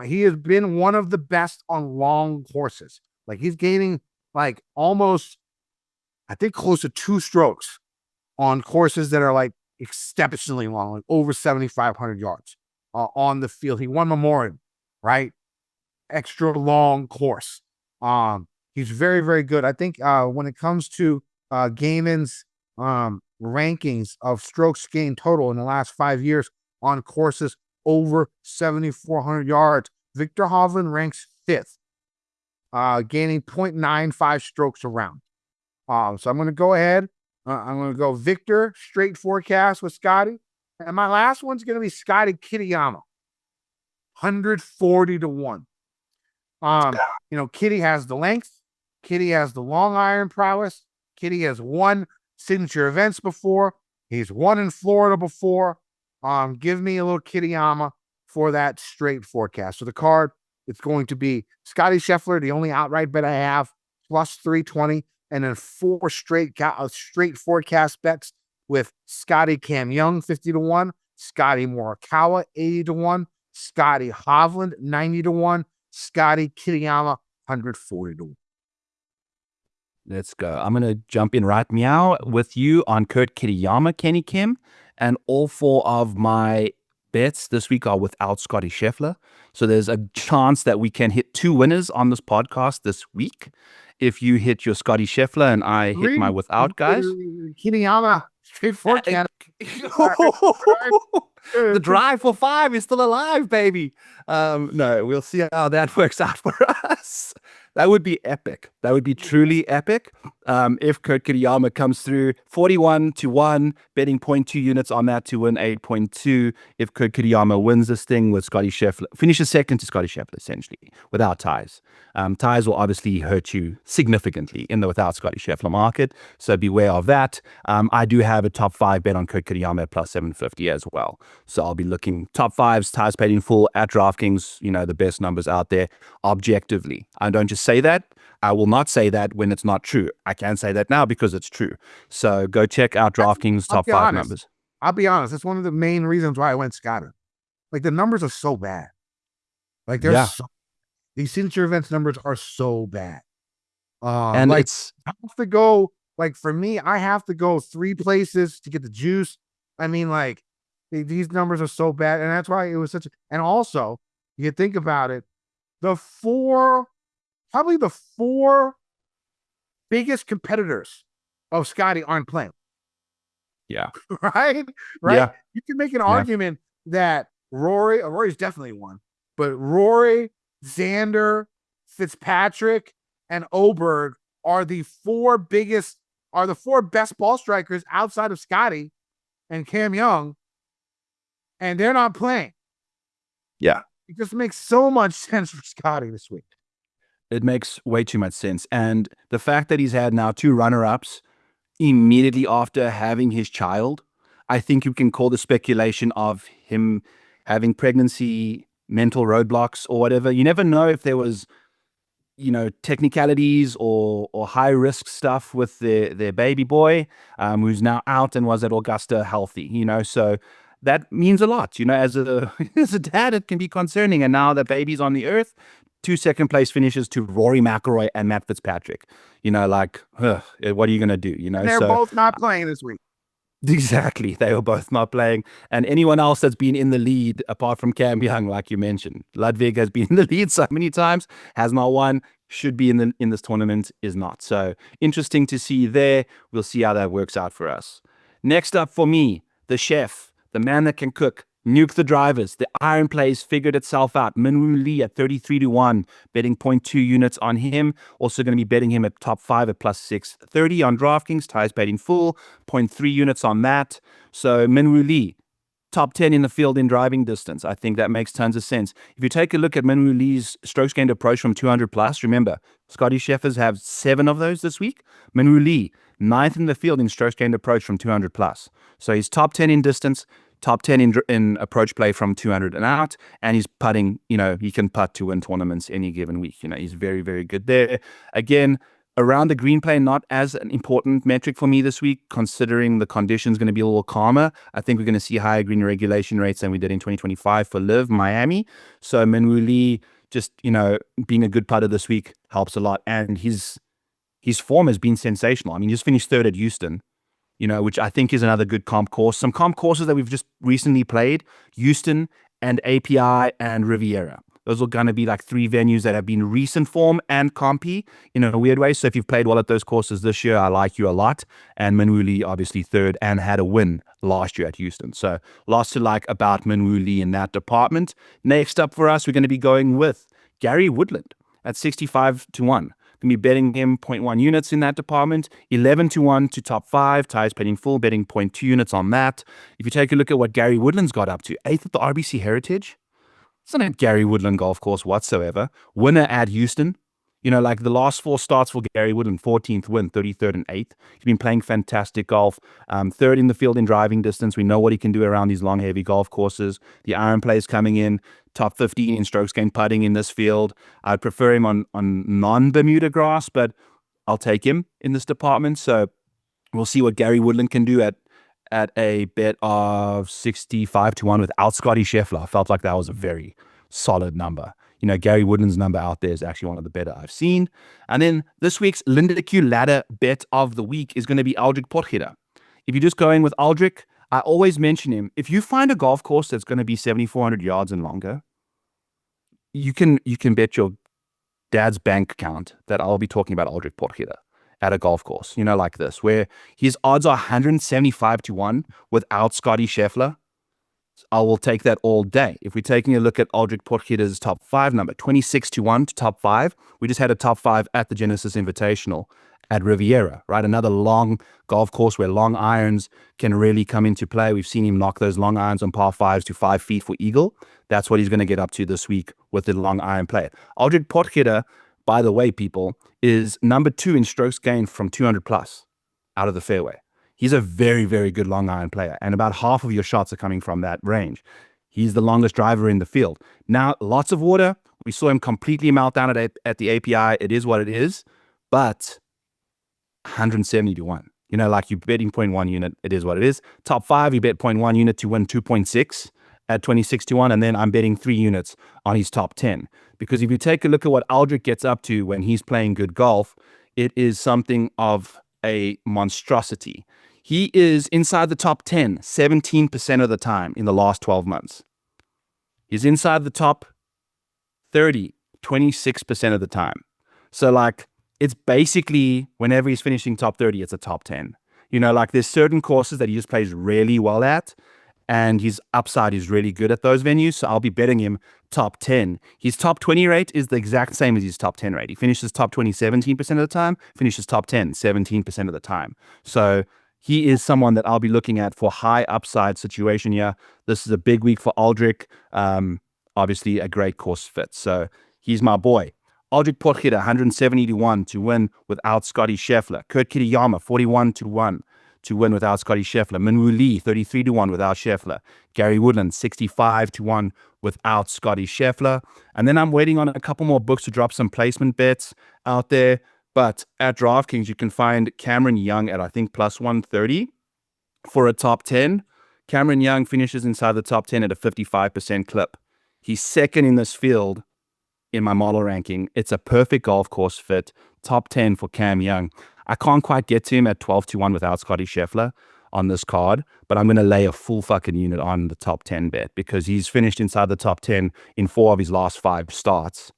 He has been one of the best on long courses. Like he's gaining like almost, I think, close to 2 strokes on courses that are like exceptionally long, like over 7,500 yards on the field. He won Memorial, right? Extra long course. He's very, very good. I think when it comes to Gaiman's rankings of strokes gained total in the last 5 years on courses over 7,400 yards, Victor Hovland ranks 5th, gaining 0.95 strokes a round. So I'm going to go ahead. I'm going to go Victor, straight forecast with Scotty. And my last one's going to be Scotty Kitayama, 140-1. Kitty has the length. Kitty has the long iron prowess. Kitty has won signature events before. He's won in Florida before. Give me a little Kitayama for that straight forecast. So the card, it's going to be Scotty Scheffler, the only outright bet I have, plus 320, and then 4 straight forecast bets with Scotty Cam Young, 50-1, Scotty Morikawa, 80-1, Scotty Hovland, 90-1, Scotty Kitayama, 140-1. Let's go. I'm going to jump in right meow with you on Kurt Kitayama, Kenny Kim, and all 4 of my bets this week are without Scotty Scheffler. So there's a chance that we can hit 2 winners on this podcast this week. If you hit your Scotty Scheffler and I hit my without guys. Kitayama, straight forecast. The drive for 5 is still alive, baby. No, we'll see how that works out for us. That would be epic. That would be truly epic. If Kurt Kitayama comes through 41-1, betting 0.2 units on that to win 8.2. If Kurt Kitayama wins this thing with Scotty Scheffler, finishes second to Scotty Scheffler, essentially, without ties. Ties will obviously hurt you significantly in the without Scotty Scheffler market, so beware of that. I do have a top 5 bet on Kurt Kitayama at plus 750 as well. So I'll be looking top 5s, ties paid in full at DraftKings, the best numbers out there objectively. I don't just say that. I will not say that when it's not true. I can say that now because it's true. So go check out DraftKings top 5 numbers. I'll be honest. That's one of the main reasons why I went Scotty. Like the numbers are so bad. Like these signature events numbers are so bad. And I have to go, like for me, I have to go 3 places to get the juice. I mean, like these numbers are so bad. And that's why it was and also you think about it, probably the 4 biggest competitors of Scotty aren't playing. Yeah. Right? Yeah. You can make an argument that Rory's definitely one, but Rory, Xander, Fitzpatrick, and Oberg are the 4 best ball strikers outside of Scotty and Cam Young, and they're not playing. Yeah. It just makes so much sense for Scotty this week. It makes way too much sense. And the fact that he's had now 2 runner-ups immediately after having his child, I think you can call the speculation of him having pregnancy mental roadblocks or whatever. You never know if there was, technicalities or high risk stuff with their baby boy, who's now out and was at Augusta healthy, so that means a lot, as a as a dad. It can be concerning. And now the baby's on the earth, 2 second place finishes to Rory McIlroy and Matt Fitzpatrick. What are you gonna do? And they're both not playing this week. Exactly. They were both not playing. And anyone else that's been in the lead, apart from Cam Young, like you mentioned, Ludwig has been in the lead so many times, has not won, should be in this tournament, is not. So interesting to see there. We'll see how that works out for us. Next up for me, the chef, the man that can cook. Nuke the drivers. The iron plays figured itself out. Minwoo Lee at 33-1, betting 0.2 units on him. Also going to be betting him at top 5 at plus 630 on DraftKings. Tiers betting full, 0.3 units on that. So Minwoo Lee, top 10 in the field in driving distance. I think that makes tons of sense. If you take a look at Minwoo Lee's strokes gained approach from 200 plus, remember, Scotty Scheffers have 7 of those this week. Minwoo Lee, 9th in the field in strokes gained approach from 200 plus. So he's top 10 in distance, top 10 in approach play from 200 and out, and he's putting, he can putt to win tournaments any given week. He's very, very good there. Again, around the green play, not as an important metric for me this week, considering the conditions going to be a little calmer. I think we're going to see higher green regulation rates than we did in 2025 for LIV Miami. So Minwoo Lee, just, being a good putter this week helps a lot. And his form has been sensational. I mean, he just finished 3rd at Houston, which I think is another good comp course. Some comp courses that we've just recently played, Houston and API and Riviera. Those are going to be like 3 venues that have been recent form and compy in a weird way. So if you've played well at those courses this year, I like you a lot. And Minwoo Lee, obviously 3rd and had a win last year at Houston. So lots to like about Minwoo Lee in that department. Next up for us, we're going to be going with Gary Woodland at 65-1. Going to be betting him 0.1 units in that department, 11-1 to top 5, Tiers betting full, betting 0.2 units on that. If you take a look at what Gary Woodland's got up to, 8th at the RBC Heritage. It's not a Gary Woodland golf course whatsoever. Winner at Houston. Like the last 4 starts for Gary Woodland, 14th win, 33rd and 8th. He's been playing fantastic golf. 3rd in the field in driving distance. We know what he can do around these long, heavy golf courses. The iron play is coming in. Top 15 in strokes gained putting in this field. I'd prefer him on non-Bermuda grass, but I'll take him in this department. So we'll see what Gary Woodland can do at a bet of 65-1 without Scotty Scheffler. I felt like that was a very solid number. Gary Woodland's number out there is actually one of the better I've seen. And then this week's Lindeque ladder bet of the week is going to be Aldrich Potgieter. If you're just going with Aldrich, I always mention him. If you find a golf course that's going to be 7,400 yards and longer, you can bet your dad's bank account that I'll be talking about Aldrich Potgieter at a golf course, like this, where his odds are 175-1 without Scotty Scheffler. I will take that all day. If we're taking a look at Aldrich Potgieter's top 5 number, 26-1 to top 5. We just had a top 5 at the Genesis Invitational at Riviera, right? Another long golf course where long irons can really come into play. We've seen him knock those long irons on par 5s to 5 feet for eagle. That's what he's going to get up to this week with the long iron play. Aldrich Potgieter, by the way, people, is number 2 in strokes gained from 200 plus out of the fairway. He's a very, very good long iron player, and about half of your shots are coming from that range. He's the longest driver in the field. Now, lots of water. We saw him completely melt down at the API. It is what it is, but 170-1. Like you're betting 0.1 unit, it is what it is. Top 5, you bet 0.1 unit to win 2.6 at 26-1, and then I'm betting 3 units on his top 10. Because if you take a look at what Aldrich gets up to when he's playing good golf, it is something of a monstrosity. He is inside the top 10, 17% of the time in the last 12 months. He's inside the top 30, 26% of the time. So it's basically whenever he's finishing top 30, it's a top 10. There's certain courses that he just plays really well at, and his upside is really good at those venues. So I'll be betting him top 10. His top 20 rate is the exact same as his top 10 rate. He finishes top 20 17% of the time, finishes top 10 17% of the time. So he is someone that I'll be looking at for high upside situation here. This is a big week for Aldrich. Obviously a great course fit. So he's my boy. Aldrich Potgieter, 170-1 to win without Scotty Scheffler. Kurt Kitayama, 41-1 to win without Scotty Scheffler. Minwoo Lee, 33-1 without Scheffler. Gary Woodland, 65-1 without Scotty Scheffler. And then I'm waiting on a couple more books to drop some placement bets out there. But at DraftKings, you can find Cameron Young at, I think, plus 130 for a top 10. Cameron Young finishes inside the top 10 at a 55% clip. He's 2nd in this field in my model ranking. It's a perfect golf course fit. Top 10 for Cam Young. I can't quite get to him at 12-1 without Scotty Scheffler. on this card, but I'm going to lay a full fucking unit on the top 10 bet because he's finished inside the top 10 in 4 of his last 5 starts.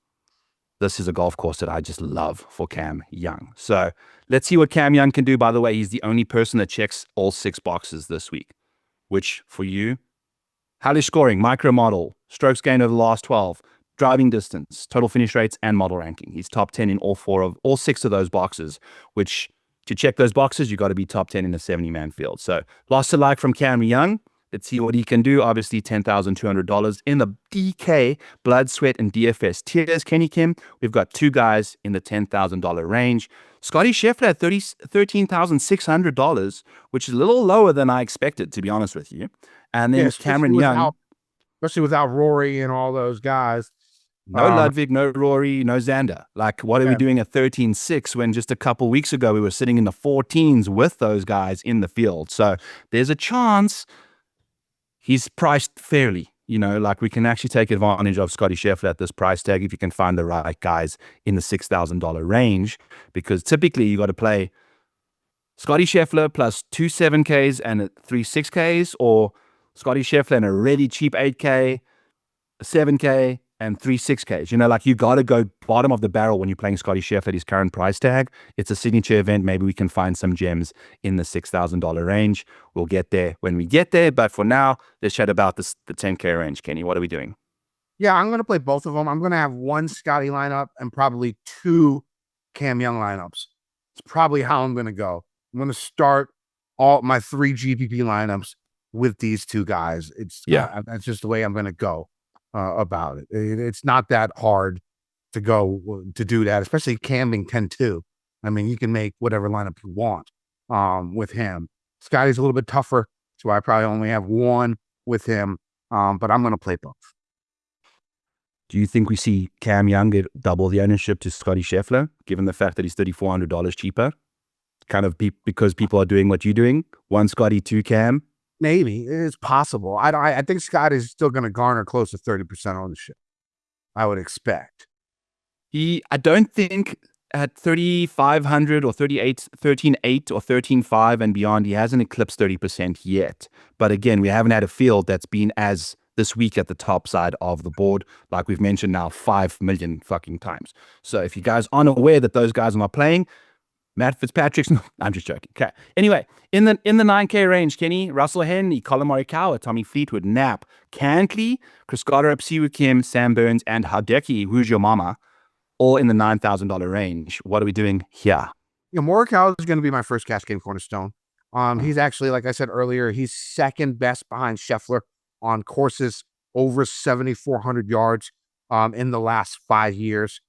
This is a golf course that I just love for Cam Young. So let's see what Cam Young can do. By the way, he's the only person that checks all 6 boxes this week, which for you, hellish scoring, micro model, strokes gained over the last 12, driving distance, total finish rates, and model ranking. He's top 10 in all 6 of those boxes, which to check those boxes, you got to be top 10 in a 70-man field. So lost to like from Cam Young. Let's see what he can do. Obviously, $10,200 in the DK, Blood, Sweat, and DFS tiers. Kenny Kim, we've got 2 guys in the $10,000 range. Scotty Scheffler at $13,600, which is a little lower than I expected, to be honest with you. And then Cameron Young. Especially without Rory and all those guys. No Ludwig, no Rory, no Xander. Like, what are we doing at 13.6 when just a couple weeks ago we were sitting in the 14s with those guys in the field? So there's a chance he's priced fairly. You know, like we can actually take advantage of Scotty Scheffler at this price tag if you can find the right guys in the $6,000 range, because typically you got to play Scotty Scheffler plus 2 7Ks and 3 6Ks, or Scotty Scheffler and a really cheap 8K, 7K, and 3 6Ks. You know, like you got to go bottom of the barrel when you're playing Scotty Scheffler at his current price tag. It's a signature event. Maybe we can find some gems in the $6,000 range. We'll get there when we get there. But for now, let's chat about the 10K range. Kenny, what are we doing? Yeah, I'm going to play both of them. I'm going to have 1 Scotty lineup and probably 2 Cam Young lineups. It's probably how I'm going to go. I'm going to start all my 3 GPP lineups with these 2 guys. That's just the way I'm going to go about it. It's not that hard to do that, especially Cam being 10-2. I mean, you can make whatever lineup you want with him. Scotty's a little bit tougher, so I probably only have 1 with him, but I'm going to play both. Do you think we see Cam Young get double the ownership to Scotty Scheffler, given the fact that he's $3,400 cheaper? Kind of because people are doing what you're doing? 1 Scotty, 2 Cam? Maybe. It's possible. I think Scott is still going to garner close to 30% ownership, I would expect. I don't think at 3,500 or 13.8 or 13.5 and beyond, he hasn't eclipsed 30% yet. But again, we haven't had a field that's been as this week at the top side of the board, like we've mentioned now 5 million fucking times. So if you guys aren't aware that those guys are not playing, Matt Fitzpatrick's, no, I'm just joking. Okay. Anyway, in the 9K range, Kenny, Russell Henley, Colin Morikawa, Tommy Fleetwood, Knapp, Cantley, Chris Goddard, Siwoo Kim, Sam Burns, and Hideki, who's your mama, all in the $9,000 range. What are we doing here? Yeah, Morikawa is going to be my first cash game cornerstone. He's actually, like I said earlier, he's second best behind Scheffler on courses over 7,400 yards in the last 5 years.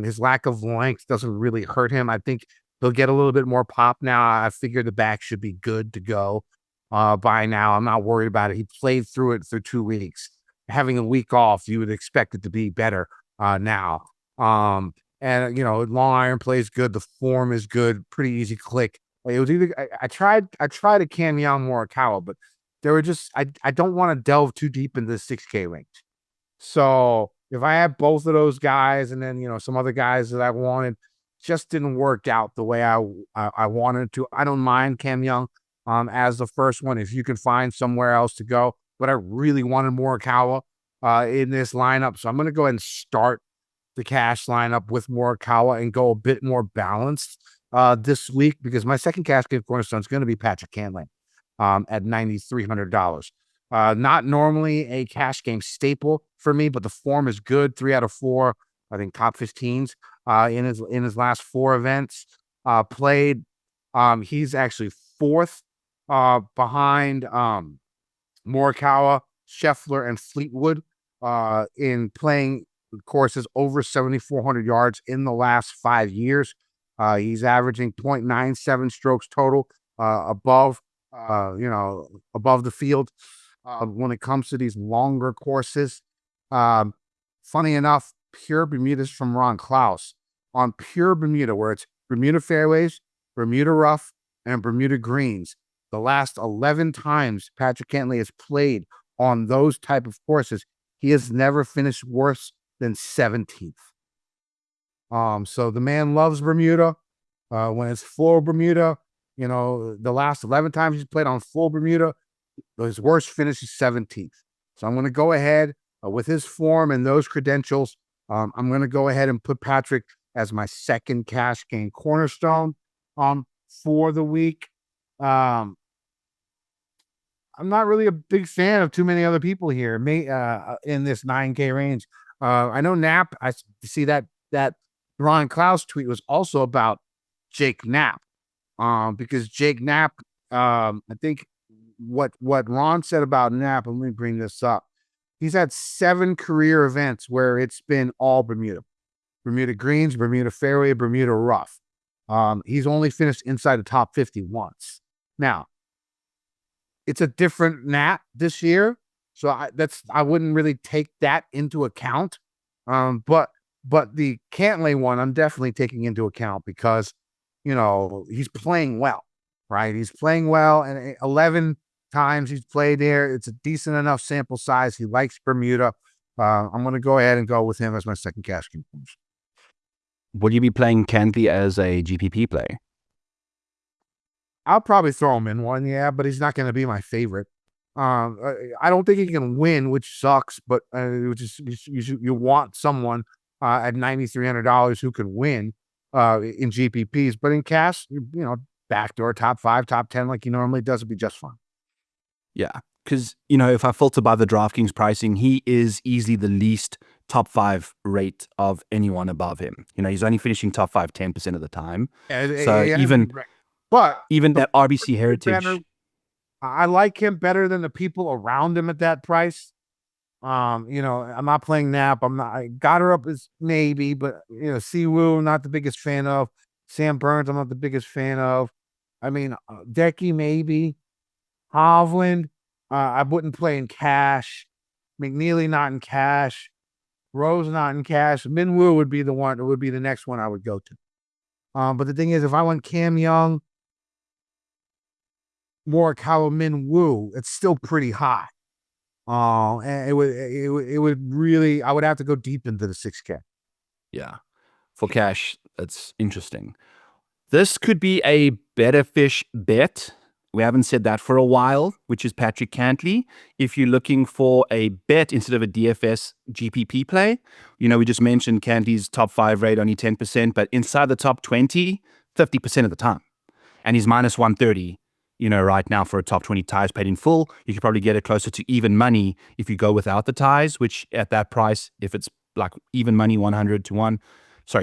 His lack of length doesn't really hurt him. I think he'll get a little bit more pop now. I figure the back should be good to go by now. I'm not worried about it. He played through it for 2 weeks. Having a week off, you would expect it to be better now. And, you know, long iron plays good. The form is good. Pretty easy click. It was either I tried a Cam Young Morikawa, but there were just I don't want to delve too deep into the 6K range. So if I had both of those guys and then, you know, some other guys that I wanted, just didn't work out the way I wanted to. I don't mind Cam Young as the first one if you can find somewhere else to go. But I really wanted Morikawa in this lineup. So I'm going to go ahead and start the cash lineup with Morikawa and go a bit more balanced this week, because my second cash game cornerstone is going to be Patrick Cantlay at $9,300. Not normally a cash game staple for me, but the form is good. 3 out of 4, I think, top 15s in his last 4 events played. He's actually 4th behind Morikawa, Scheffler, and Fleetwood in playing courses over 7,400 yards in the last 5 years. He's averaging 0.97 strokes total above the field when it comes to these longer courses. Funny enough, Pure Bermuda's from Ron Klaus. On Pure Bermuda, where it's Bermuda fairways, Bermuda rough, and Bermuda greens, the last 11 times Patrick Cantlay has played on those type of courses, he has never finished worse than 17th. So the man loves Bermuda. When it's full Bermuda, You know, the last 11 times he's played on full Bermuda, his worst finish is 17th. So I'm going to go ahead with his form and those credentials. I'm going to go ahead and put Patrick as my second cash game cornerstone for the week. I'm not really a big fan of too many other people here in this 9K range. I know Knapp. I see that Ron Klaus tweet was also about Jake Knapp, because Jake Knapp, I think what Ron said about Knapp, let me bring this up. He's had 7 career events where it's been all Bermuda greens, Bermuda fairway, Bermuda rough. He's only finished inside the top 50 once. Now, it's a different Nat this year, so I wouldn't really take that into account. But the Cantlay one, I'm definitely taking into account because, you know, he's playing well, right? He's playing well, and 11 times he's played there. It's a decent enough sample size. He likes Bermuda. I'm going to go ahead and go with him as my second cash game. Will you be playing Cantlay as a GPP play? I'll probably throw him in one, yeah, but he's not going to be my favorite. I don't think he can win, which sucks, but you want someone at $9,300 who can win in GPPs, but in cash, you know, backdoor top 5, top 10 like he normally does would be just fine. Yeah, because, you know, if I filter by the DraftKings pricing, he is easily the least top 5 rate of anyone above him. You know, he's only finishing top 5 10% of the time. So even that RBC Heritage, I like him better than the people around him at that price. You know, I'm not playing Knapp. I got her up as maybe, but you know, Siwoo, not the biggest fan of. Sam Burns, I'm not the biggest fan of. I mean, Decky maybe. Hovland, I wouldn't play in cash. McNeely not in cash. Rose not in cash. Minwoo would be the one. It would be the next one I would go to. But the thing is, if I went Cam Young, Morikawa, Minwoo, it's still pretty high. And it would really. I would have to go deep into the 6K. Yeah, for cash, that's interesting. This could be a better fish bet. We haven't said that for a while, which is Patrick Cantlay. If you're looking for a bet instead of a DFS GPP play, you know, we just mentioned Cantlay's top 5 rate, only 10%, but inside the top 20, 50% of the time. And he's minus 130, you know, right now for a top 20 ties paid in full. You could probably get it closer to even money if you go without the ties, which at that price, if it's like even money, 100 to 1,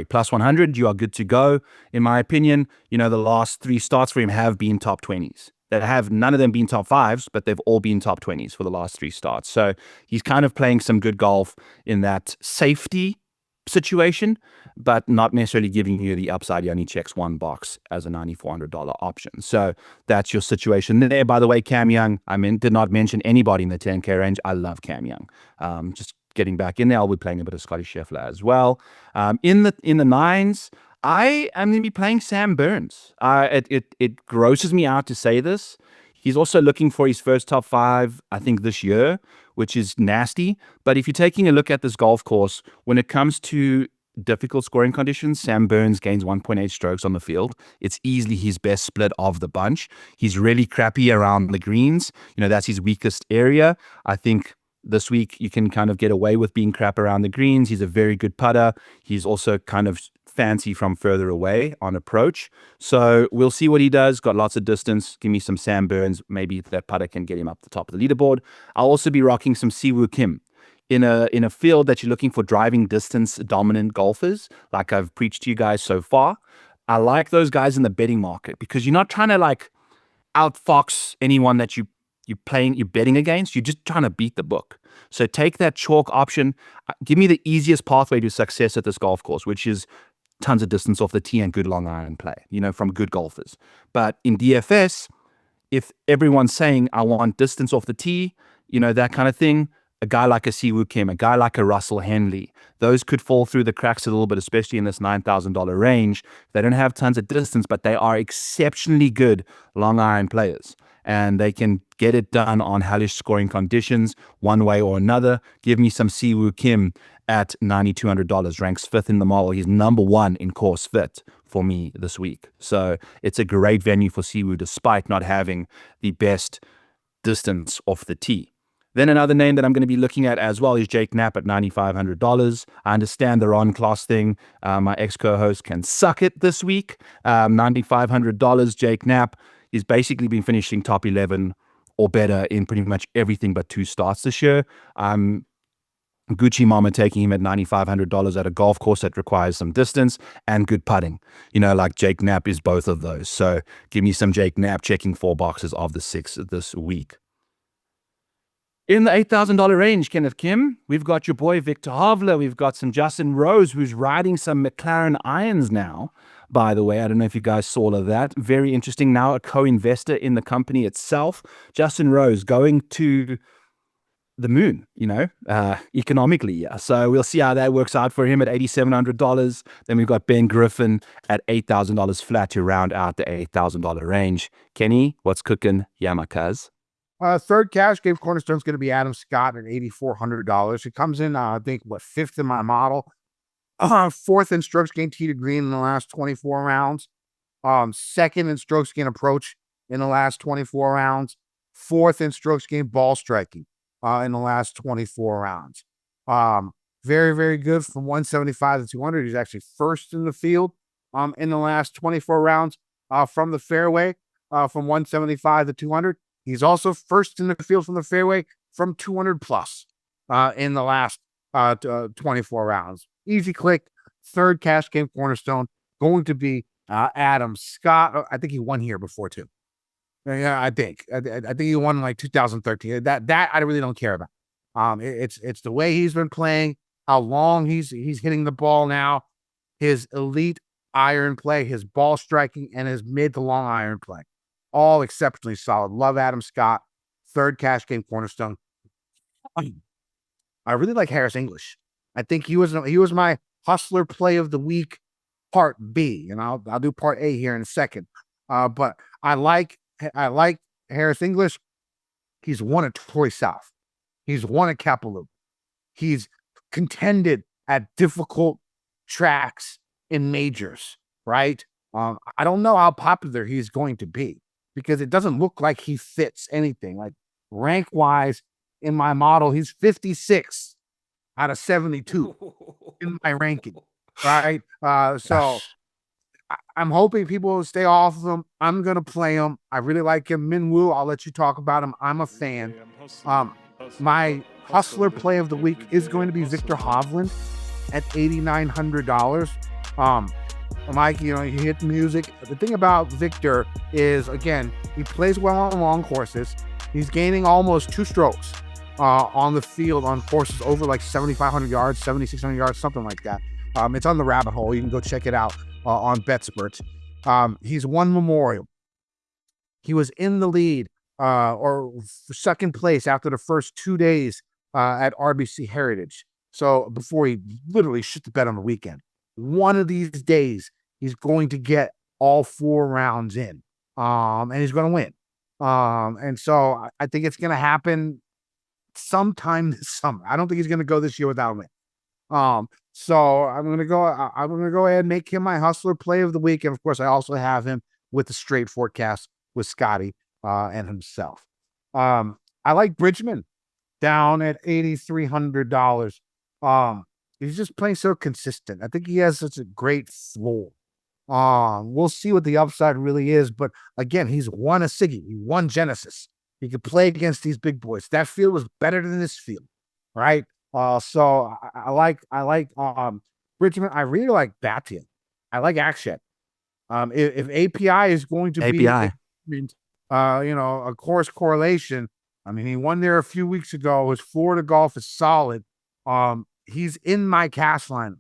plus 100, you are good to go. In my opinion, you know, the last 3 starts for him have been top 20s. That have none of them been top 5s, but they've all been top 20s for the last 3 starts. So he's kind of playing some good golf in that safety situation, but not necessarily giving you the upside. He only checks one box as a $9,400 option. So that's your situation there. By the way, Cam Young, did not mention anybody in the 10K range. I love Cam Young. Just getting back in there. I'll be playing a bit of Scotty Scheffler as well. In the 9s, I am going to be playing Sam Burns. It grosses me out to say this. He's also looking for his first top 5, I think, this year, which is nasty. But if you're taking a look at this golf course, when it comes to difficult scoring conditions, Sam Burns gains 1.8 strokes on the field. It's easily his best split of the bunch. He's really crappy around the greens. You know, that's his weakest area. I think this week you can kind of get away with being crap around the greens. He's a very good putter. He's also kind of fancy from further away on approach. So we'll see what he does. Got lots of distance. Give me some Sam Burns. Maybe that putter can get him up the top of the leaderboard. I'll also be rocking some Siwoo Kim. In a field that you're looking for driving distance dominant golfers, like I've preached to you guys so far. I like those guys in the betting market because you're not trying to like outfox anyone that you're betting against. You're just trying to beat the book. So take that chalk option. Give me the easiest pathway to success at this golf course, which is tons of distance off the tee and good long iron play, you know, from good golfers. But in DFS, if everyone's saying, I want distance off the tee, you know, that kind of thing, a guy like a Siwoo Kim, a guy like a Russell Henley, those could fall through the cracks a little bit, especially in this $9,000 range. They don't have tons of distance, but they are exceptionally good long iron players. and they can get it done on hellish scoring conditions one way or another. Give me some Siwoo Kim at $9,200, ranks 5th in the model. He's number 1 in course fit for me this week. So it's a great venue for Siwoo despite not having the best distance off the tee. Then another name that I'm going to be looking at as well is Jake Knapp at $9,500. I understand the Ron Class thing. My ex-co-host can suck it this week. $9,500, Jake Knapp. He's basically been finishing top 11 or better in pretty much everything but 2 starts this year. Gucci Mama taking him at $9,500 at a golf course that requires some distance and good putting. Like Jake Knapp is both of those. So give me some Jake Knapp checking 4 boxes of the 6 this week. In the $8,000 range, Kenneth Kim, we've got your boy Victor Hovland. We've got some Justin Rose, who's riding some McLaren irons now, by the way. I don't know if you guys saw all of that. Very interesting. Now a co-investor in the company itself. Justin Rose going to the moon, economically. Yeah. So we'll see how that works out for him at $8,700. Then we've got Ben Griffin at $8,000 flat to round out the $8,000 range. Kenny, what's cooking? Yamakaz. Third cash game cornerstone is going to be Adam Scott at $8,400. He comes in, I think, 5th in my model. 4th in strokes gained tee to green in the last 24 rounds. 2nd in strokes gained approach in the last 24 rounds. 4th in strokes gained ball striking in the last 24 rounds. Very, very good from 175 to 200. He's actually 1st in the field in the last 24 rounds from the fairway from 175 to 200. He's also 1st in the field from the fairway from 200 plus in the last 24 rounds. Easy click. 3rd cash game cornerstone going to be Adam Scott. I think he won here before too. Yeah, I think he won in like 2013. That I really don't care about. It's the way he's been playing, how long he's hitting the ball now, his elite iron play, his ball striking, and his mid to long iron play. All exceptionally solid. Love Adam Scott. 3rd cash game cornerstone. I really like Harris English. I think he was my hustler play of the week, part B, and I'll do part A here in a second. But I like Harris English. He's won at Torrey South. He's won at Kapalua. He's contended at difficult tracks in majors, right? I don't know how popular he's going to be, because it doesn't look like he fits anything. Like rank-wise, in my model, he's 56 out of 72 in my ranking, right? So I'm hoping people will stay off of him. I'm going to play him. I really like him. Minwoo, I'll let you talk about him. I'm a fan. My hustler play of the week is going to be Victor Hovland at $8,900. Mike, he hit music. The thing about Victor is, again, he plays well on long courses. He's gaining almost 2 strokes on the field on courses over like 7,500 yards, 7,600 yards, something like that. It's on the rabbit hole. You can go check it out on BetSperts. He's won Memorial. He was in the lead or 2nd place after the first 2 days at RBC Heritage. So before he literally shit the bed on the weekend. One of these days, he's going to get all 4 rounds in, and he's going to win. And so I think it's going to happen sometime this summer. I don't think he's going to go this year without a win. So I'm going to go ahead and make him my hustler play of the week. And of course, I also have him with the straight forecast with Scotty and himself. I like Bridgman down at $8,300. He's just playing so consistent. I think he has such a great floor. We'll see what the upside really is. But again, he's won a Siggy. He won Genesis. He could play against these big boys. That field was better than this field, right? So I like Bridgman. I really like Bhatia. I like Akshat. If API is going to be a course correlation, I mean, he won there a few weeks ago. His Florida golf is solid. He's in my cash line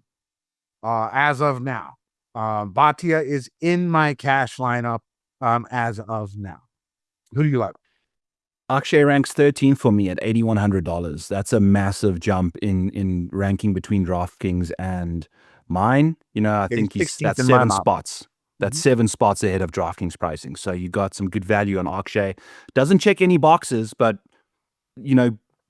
as of now. Bhatia is in my cash lineup as of now. Who do you like? Akshay ranks 13th for me at $8,100. That's a massive jump in ranking between DraftKings and mine. I think he's at 7 spots. That's 7 spots ahead of DraftKings pricing. So you got some good value on Akshay. Doesn't check any boxes, but,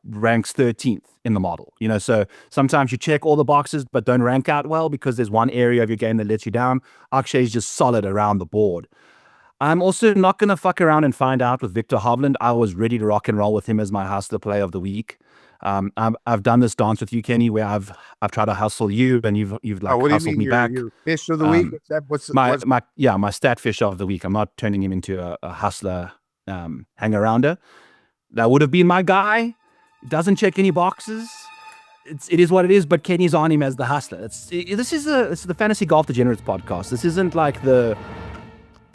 ranks 13th in the model. So sometimes you check all the boxes, but don't rank out well because there's one area of your game that lets you down. Akshay is just solid around the board. I'm also not going to fuck around and find out with Victor Hovland. I was ready to rock and roll with him as my hustler play of the week. I've done this dance with you, Kenny, where I've tried to hustle you, and you've like hustled me back. Your fish of the week? My STATFISH of the week. I'm not turning him into a hustler hang-arounder. That would have been my guy. Doesn't check any boxes. It is what it is, but Kenny's on him as the hustler. This is the Fantasy Golf Degenerates podcast. This isn't like a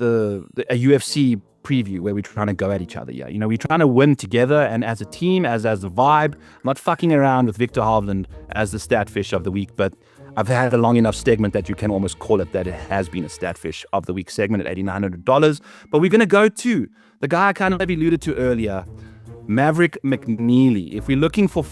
UFC preview where we're trying to go at each other. Yeah, we're trying to win together and as a team, as a vibe. I'm not fucking around with Victor Hovland as the STATFISH of the week, but I've had a long enough segment that you can almost call it that it has been a STATFISH of the week segment at $8,900. But we're going to go to the guy I kind of alluded to earlier, Maverick McNeely. If we're looking for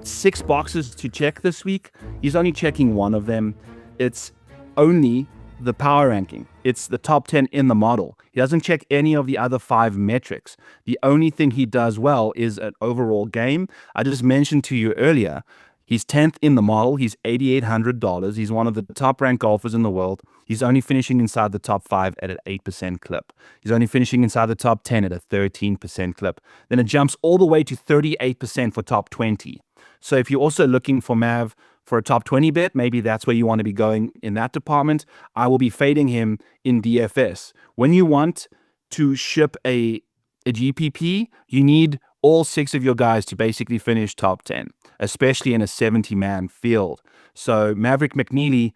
6 boxes to check this week, he's only checking one of them. It's only the power ranking. It's the top 10 in the model. He doesn't check any of the other 5 metrics. The only thing he does well is an overall game. I just mentioned to you earlier, he's 10th in the model. He's $8,800. He's one of the top ranked golfers in the world. He's only finishing inside the top 5 at an 8% clip. He's only finishing inside the top 10 at a 13% clip. Then it jumps all the way to 38% for top 20. So if you're also looking for Mav for a top 20 bet, maybe that's where you want to be going in that department. I will be fading him in DFS. When you want to ship a GPP, you need all 6 of your guys to basically finish top 10, especially in a 70-man field. So Maverick McNeely,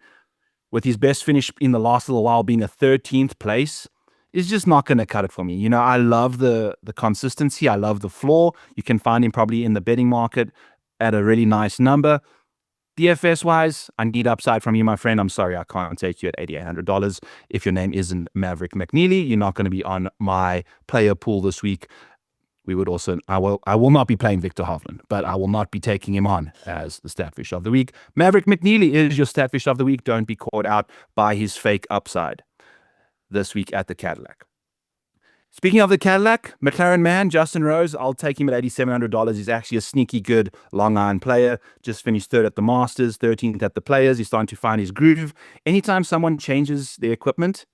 with his best finish in the last little while being a 13th place, is just not going to cut it for me. I love the consistency. I love the floor. You can find him probably in the betting market at a really nice number. DFS-wise, I need upside from you, my friend. I'm sorry I can't take you at $8,800. If your name isn't Maverick McNeely, you're not going to be on my player pool this week. I will not be playing Victor Hovland, but I will not be taking him on as the STATFISH of the week. Maverick McNeely is your STATFISH of the week. Don't be caught out by his fake upside this week at the Cadillac. Speaking of the Cadillac, McLaren man, Justin Rose, I'll take him at $8,700. He's actually a sneaky good long iron player. Just finished 3rd at the Masters, 13th at the Players. He's starting to find his groove. Anytime someone changes their equipment,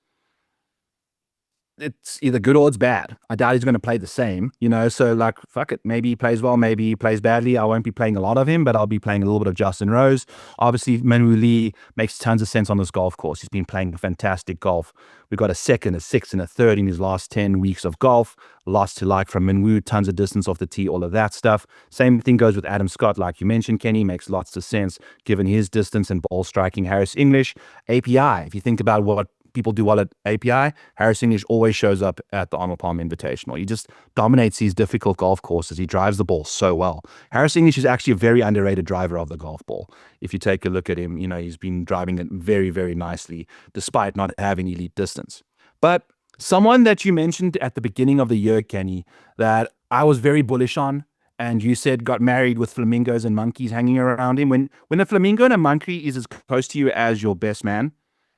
it's either good or it's bad. I doubt he's going to play the same, so like, fuck it. Maybe he plays well, maybe he plays badly. I won't be playing a lot of him, but I'll be playing a little bit of Justin Rose. Obviously, Minwoo Lee makes tons of sense on this golf course. He's been playing fantastic golf. We've got a 2nd, a 6th, and a 3rd in his last 10 weeks of golf. Lost to like from Minwoo, tons of distance off the tee, all of that stuff. Same thing goes with Adam Scott, like you mentioned, Kenny. Makes lots of sense given his distance and ball striking. Harris English, API. If you think about what people do well at API, Harris English always shows up at the Arnold Palmer Invitational. He just dominates these difficult golf courses. He drives the ball so well. Harris English is actually a very underrated driver of the golf ball. If you take a look at him, he's been driving it very, very nicely, despite not having elite distance. But someone that you mentioned at the beginning of the year, Kenny, that I was very bullish on, and you said got married with flamingos and monkeys hanging around him. When a flamingo and a monkey is as close to you as your best man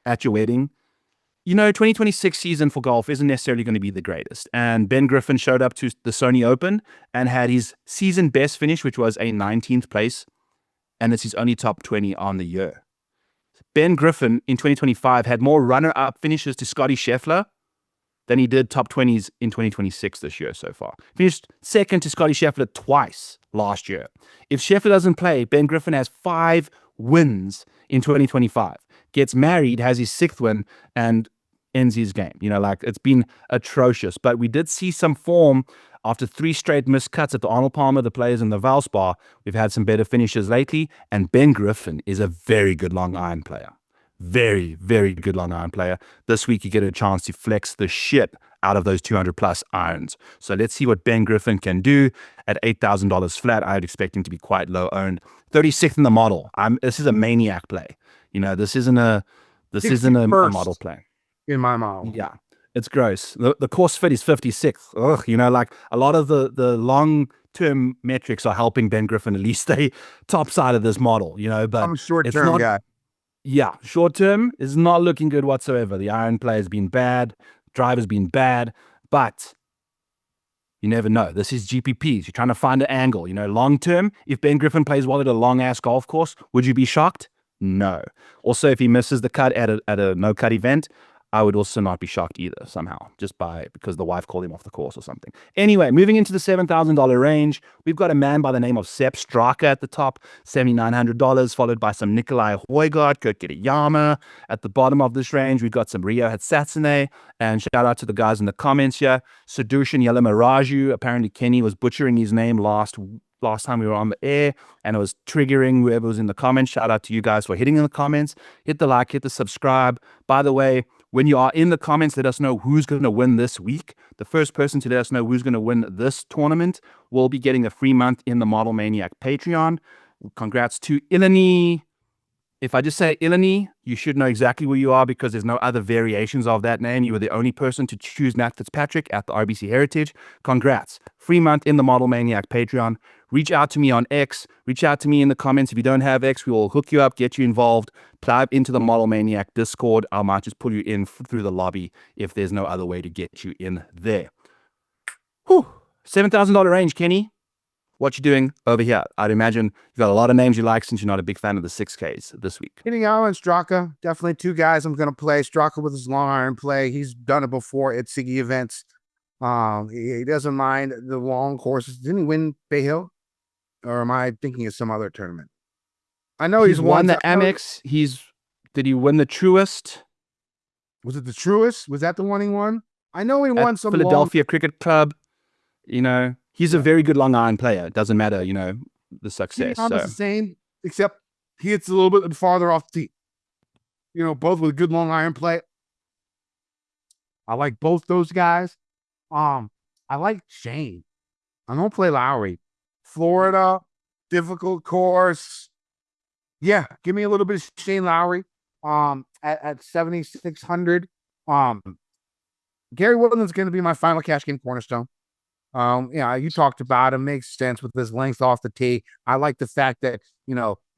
at your wedding, 2026 season for golf isn't necessarily going to be the greatest. And Ben Griffin showed up to the Sony Open and had his season best finish, which was a 19th place. And it's his only top 20 on the year. Ben Griffin in 2025 had more runner-up finishes to Scotty Scheffler than he did top 20s in 2026 this year so far. Finished 2nd to Scotty Scheffler twice last year. If Scheffler doesn't play, Ben Griffin has 5 wins in 2025. Gets married, has his 6th win, and ends his game. It's been atrocious. But we did see some form after 3 straight missed cuts at the Arnold Palmer, the Players, and the Valspar. We've had some better finishes lately, and Ben Griffin is a very good long iron player. Very, very good long iron player. This week you get a chance to flex the shit out of those 200-plus irons. So let's see what Ben Griffin can do at $8,000 flat. I'd expect him to be quite low owned. 36th in the model. This is a maniac play. This isn't a model play. In my model. Yeah, it's gross. The course fit is 56th. Ugh, a lot of the long-term metrics are helping Ben Griffin at least stay top side of this model, but I'm a short-term guy. Yeah, short term is not looking good whatsoever. The iron play has been bad, driver's been bad, but you never know. This is GPPs. You're trying to find an angle. Long term, if Ben Griffin plays well at a long ass golf course, would you be shocked? No. Also, if he misses the cut at a no cut event, I would also not be shocked either somehow, just because the wife called him off the course or something. Anyway, moving into the $7,000 range, we've got a man by the name of Sepp Straka at the top, $7,900, followed by some Nikolai Højgaard, Kurt Kitayama. At the bottom of this range, we've got some Rio Hatsasane, and shout out to the guys in the comments here. Sudushin Yalamaraju, apparently Kenny was butchering his name last time we were on the air, and it was triggering whoever was in the comments. Shout out to you guys for hitting in the comments. Hit the like, hit the subscribe. By the way, when you are in the comments, let us know who's going to win this week. The first person to let us know who's going to win this tournament will be getting a free month in the Model Maniac Patreon. Congrats to Ilani. If I just say Ilani, you should know exactly where you are because there's no other variations of that name. You were the only person to choose Nat Fitzpatrick at the RBC Heritage. Congrats. Free month in the Model Maniac Patreon. Reach out to me on X. Reach out to me in the comments. If you don't have X, we will hook you up, get you involved, plug into the Model Maniac Discord. I might just pull you in through the lobby if there's no other way to get you in there. Whew. $7,000 range, Kenny. What you doing over here? I'd imagine you've got a lot of names you like since you're not a big fan of the 6Ks this week. Kitayama and Straka, definitely two guys I'm going to play. Straka with his long iron play. He's done it before at Siggy events. He doesn't mind the long courses. Didn't he win Bay Hill? Or am I thinking of some other tournament? I know he's won the Amex. Did he win the Truest? Was it the Truest? Was that the one he won? I know he won some Philadelphia Cricket Club. He's a very good long iron player. It doesn't matter, the success. It's the same, except he hits a little bit farther off the tee. Both with good long iron play. I like both those guys. I like Shane. I'm gonna play Lowry. Florida, difficult course. Yeah, give me a little bit of Shane Lowry. At 7,600. Gary Woodland's gonna be my final cash game cornerstone. You talked about him. Makes sense with his length off the tee. I like the fact that,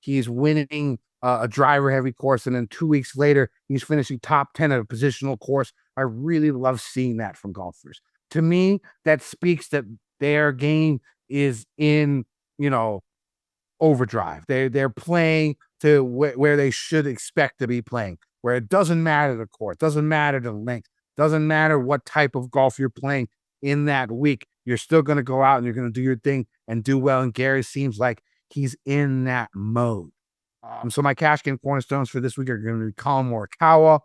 he's winning a driver heavy course, and then 2 weeks later, he's finishing top 10 at a positional course. I really love seeing that from golfers. To me, that speaks that their game is in, overdrive. They're playing to where they should expect to be playing, where it doesn't matter the course, doesn't matter the length, doesn't matter what type of golf you're playing in that week. You're still going to go out and you're going to do your thing and do well. And Gary seems like he's in that mode. So my cash game cornerstones for this week are going to be Colin Morikawa,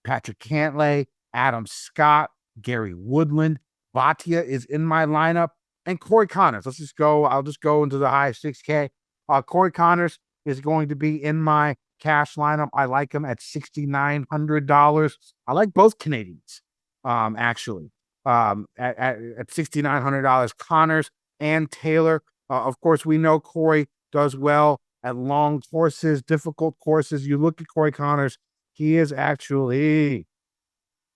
Patrick Cantlay, Adam Scott, Gary Woodland. Bhatia is in my lineup, and Corey Connors. I'll just go into the high 6K. Corey Connors is going to be in my cash lineup. I like him at $6,900. I like both Canadians, actually. At $6,900, Connors and Taylor. Of course, we know Corey does well at long courses, difficult courses. You look at Corey Connors, he is actually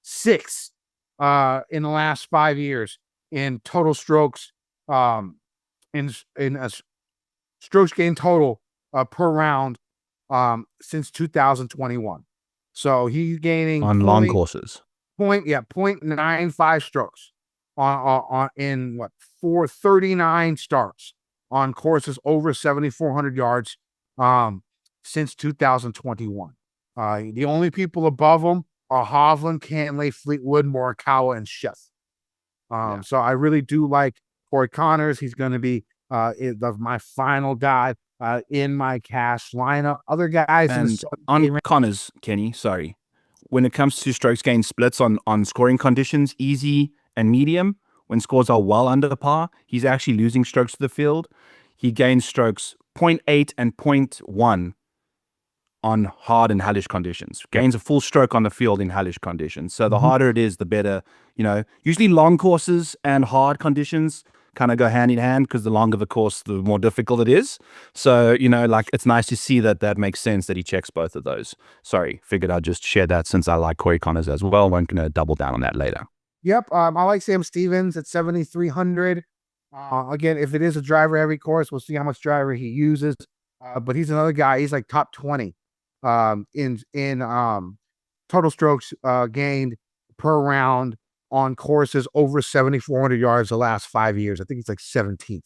6th in the last 5 years in total strokes, in a strokes gained total per round since 2021. So he's gaining on long courses. 0.95 strokes in 439 starts on courses over 7,400 yards since 2021. The only people above him are Hovland, Cantlay, Fleetwood, Morikawa, and Chef. So I really do like Corey Connors. He's going to be my final guy in my cash lineup. Other guys and on Connors, Kenny, sorry. When it comes to strokes gained splits on scoring conditions, easy and medium, when scores are well under par, he's actually losing strokes to the field. He gains strokes 0.8 and 0.1 on hard and hellish conditions. Gains a full stroke on the field in hellish conditions. So the harder it is, the better. Usually long courses and hard conditions kind of go hand in hand because the longer the course, the more difficult it is. So, it's nice to see that makes sense that he checks both of those. Sorry, figured I'd just share that since I like Corey Connors as well. I'm going to double down on that later. Yep. I like Sam Stevens at 7,300. Again, if it is a driver heavy course, we'll see how much driver he uses. But he's another guy. He's like top 20 in total strokes gained per round on courses over 7,400 yards the last 5 years. I think he's like 17th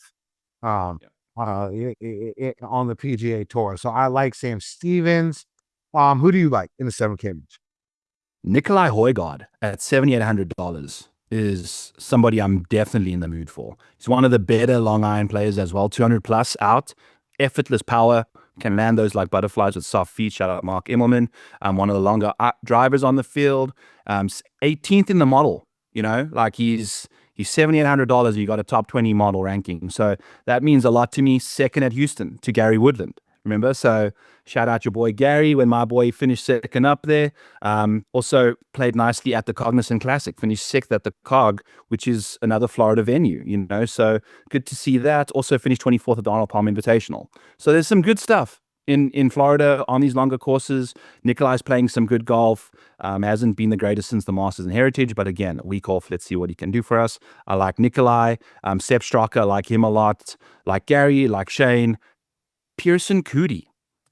on the PGA Tour. So I like Sam Stevens. Who do you like in the 7K match? Nikolai Højgaard at $7,800 is somebody I'm definitely in the mood for. He's one of the better long iron players as well. 200 plus out, effortless power, can land those like butterflies with soft feet. Shout out Mark Immelman. One of the longer drivers on the field. 18th in the model. You know, like he's $7,800. You got a top 20 model ranking, so that means a lot to me. Second at Houston to Gary Woodland. Remember, so shout out your boy Gary when my boy finished second up there. Also played nicely at the Cognizant Classic, finished sixth at the Cog, which is another Florida venue, you know, so good to see that. Also finished 24th at the Arnold Palmer Invitational. So there's some good stuff in Florida on these longer courses. Nikolai's playing some good golf. Hasn't been the greatest since the Masters and Heritage, but again, a week off. Let's see what he can do for us. I like Nikolai. Sepp Straka, I like him a lot. Like Gary, like Shane. Pearson Coody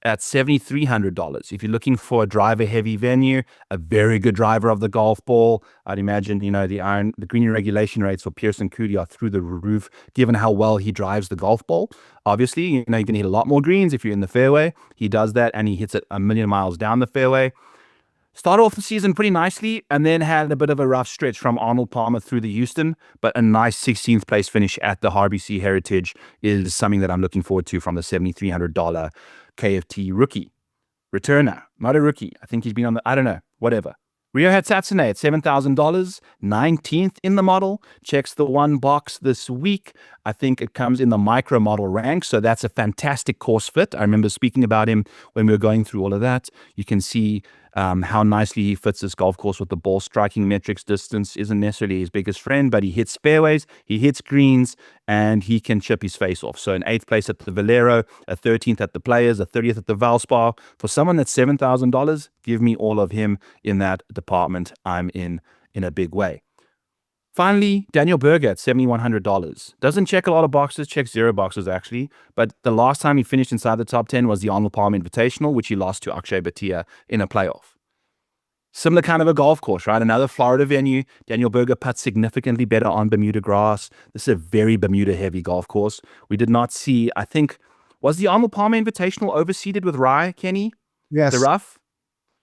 at $7,300. If you're looking for a driver-heavy venue, a very good driver of the golf ball, I'd imagine, you know, the green regulation rates for Pearson Coody are through the roof, given how well he drives the golf ball. Obviously, you know, you can hit a lot more greens if you're in the fairway. He does that, and he hits it a million miles down the fairway. Started off the season pretty nicely and then had a bit of a rough stretch from Arnold Palmer through the Houston, but a nice 16th place finish at the RBC Heritage is something that I'm looking forward to from the $7,300 KFT rookie. Returner, not a rookie. I think he's been on the, I don't know, whatever. Rio Hatsune at $7,000, 19th in the model, checks the one box this week. I think it comes in the micro model rank, so that's a fantastic course fit. I remember speaking about him when we were going through all of that. You can see how nicely he fits this golf course with the ball striking metrics. Distance isn't necessarily his biggest friend, but he hits fairways, he hits greens, and he can chip his face off. So an 8th place at the Valero, a 13th at the Players, a 30th at the Valspar. For someone that's $7,000, give me all of him in that department. I'm in a big way. Finally, Daniel Berger at $7,100. Doesn't check a lot of boxes, checks 0 boxes actually, but the last time he finished inside the top 10 was the Arnold Palmer Invitational, which he lost to Akshay Bhatia in a playoff. Similar kind of a golf course, right? Another Florida venue. Daniel Berger putts significantly better on Bermuda grass. This is a very Bermuda-heavy golf course. We did not see, I think, was the Arnold Palmer Invitational overseeded with Rye, Kenny? Yes. The rough?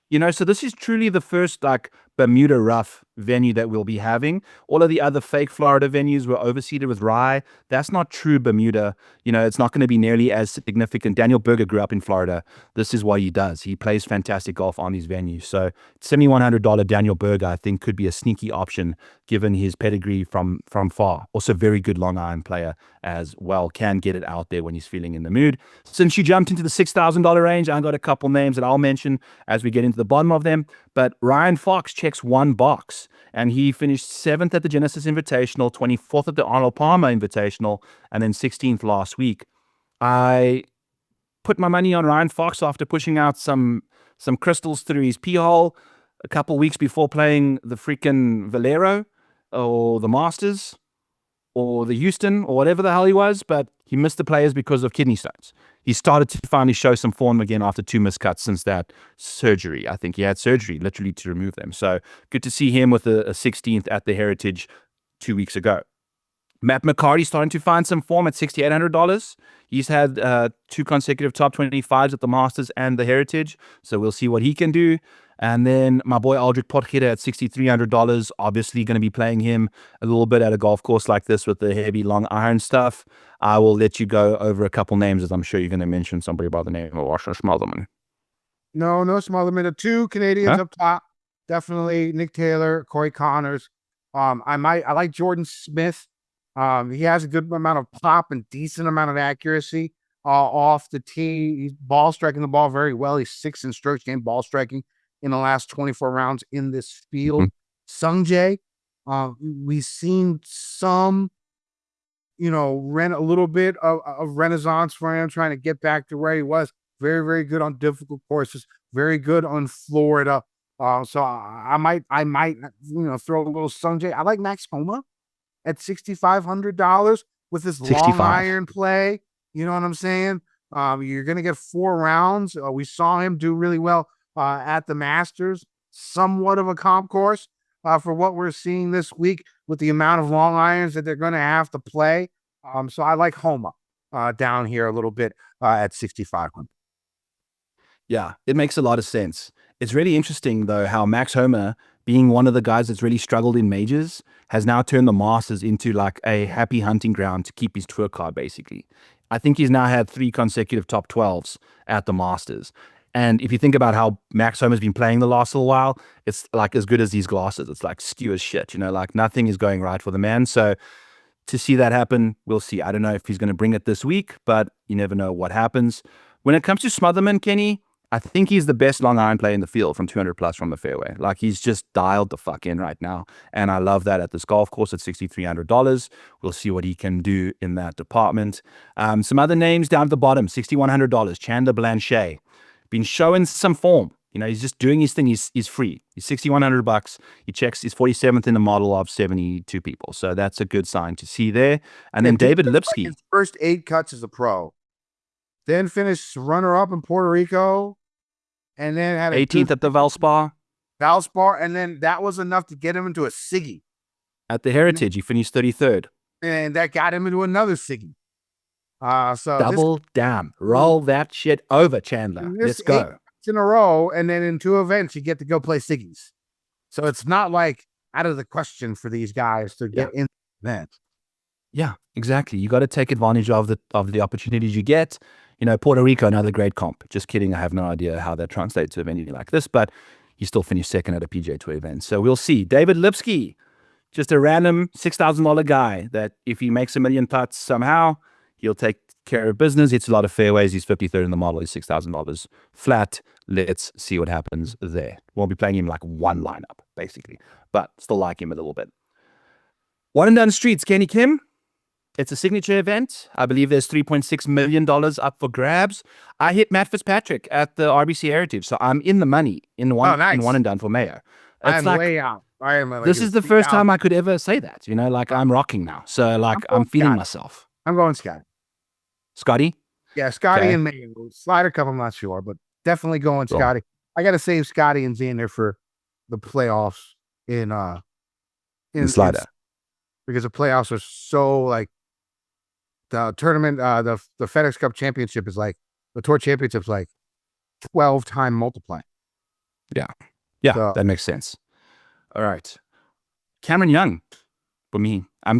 You know, so this is truly the first like Bermuda rough venue that we'll be having. All of the other fake Florida venues were overseeded with Rye. That's not true Bermuda. You know, it's not going to be nearly as significant. Daniel Berger grew up in Florida. This is what he does. He plays fantastic golf on these venues. So $7,100 Daniel Berger, I think, could be a sneaky option given his pedigree from far. Also very good long iron player as well. Can get it out there when he's feeling in the mood. Since you jumped into the $6,000 range, I've got a couple names that I'll mention as we get into the bottom of them. But Ryan Fox checks one box, and he finished 7th at the Genesis Invitational, 24th at the Arnold Palmer Invitational, and then 16th last week. I put my money on Ryan Fox after pushing out some crystals through his pee hole a couple weeks before playing the freaking Valero or the Masters or the Houston or whatever the hell he was, but he missed the Players because of kidney stones. He started to finally show some form again after 2 miscuts since that surgery. I think he had surgery literally to remove them. So good to see him with a 16th at the Heritage 2 weeks ago. Matt McCarty starting to find some form at $6,800. He's had 2 consecutive top 25s at the Masters and the Heritage, so we'll see what he can do. And then my boy Aldrich Potgieter at $6,300. Obviously going to be playing him a little bit at a golf course like this with the heavy long iron stuff. I will let you go over a couple names, as I'm sure you're going to mention somebody by the name of Oscar Smotherman. No Smotherman. The 2 Canadians up top, definitely Nick Taylor, Corey Connors. I like Jordan Smith. He has a good amount of pop and decent amount of accuracy off the tee. He's ball striking the ball very well. He's 6th in strokes gained ball striking in the last 24 rounds in this field. Sung Jae, we've seen some, you know, a little bit of renaissance for him, trying to get back to where he was. Very, very good on difficult courses. Very good on Florida. So I might, you know, throw a little Sung Jae. I like Max Homa at $6,500 with his long iron play. You know what I'm saying? You're going to get 4 rounds. We saw him do really well at the Masters, somewhat of a comp course for what we're seeing this week with the amount of long irons that they're going to have to play. So I like Homa down here a little bit at 6,500. Yeah, it makes a lot of sense. It's really interesting, though, how Max Homa, being one of the guys that's really struggled in majors, has now turned the Masters into like a happy hunting ground to keep his tour card, basically. I think he's now had 3 consecutive top 12s at the Masters. And if you think about how Max Homa's been playing the last little while, it's like as good as these glasses. It's like skew as shit, like nothing is going right for the man. So to see that happen, we'll see. I don't know if he's going to bring it this week, but you never know what happens. When it comes to Smotherman, Kenny, I think he's the best long iron player in the field from 200 plus from the fairway. Like he's just dialed the fuck in right now. And I love that at this golf course at $6,300. We'll see what he can do in that department. Some other names down at the bottom, $6,100. Chandler Blanchet. Been showing some form. He's just doing his thing. He's free. He's $6,100. He checks. He's 47th in the model of 72 people. So that's a good sign to see there. And then David Lipsky. His first 8 cuts as a pro. Then finished runner-up in Puerto Rico. And then had 18th at the Valspar. And then that was enough to get him into a Siggy. At the Heritage, he finished 33rd. And that got him into another Siggy. So double down. Roll that shit over, Chandler. Let's go. In a row, and then in 2 events you get to go play Siggies. So it's not like out of the question for these guys to get in the event. Yeah, exactly. You got to take advantage of the opportunities you get. Puerto Rico, another great comp. Just kidding. I have no idea how that translates to a venue like this, but he still finished second at a PGA Tour event. So we'll see. David Lipsky, just a random $6,000 guy that if he makes $1 million putts somehow, he'll take care of business. It's a lot of fairways. He's 53rd in the model. He's $6,000 flat. Let's see what happens there. We'll be playing him like one lineup, basically, but still like him a little bit. One and Done Streets, Kenny Kim. It's a signature event. I believe there's $3.6 million up for grabs. I hit Matt Fitzpatrick at the RBC Heritage, so I'm in the money in one and done for Mayo. I'm way out. This is the first time I could ever say that. I'm rocking now. So I'm feeling myself. I'm going Scotty. Scotty? Yeah, Scotty and Mayo. Slider Cup, I'm not sure, but definitely going Scotty. I got to save Scotty and Xander for the playoffs in Slider. Because the playoffs are so like the tournament, the FedEx Cup Championship is like the Tour Championship's like 12-time multiply. Yeah. So, that makes sense. All right. Cameron Young for me. I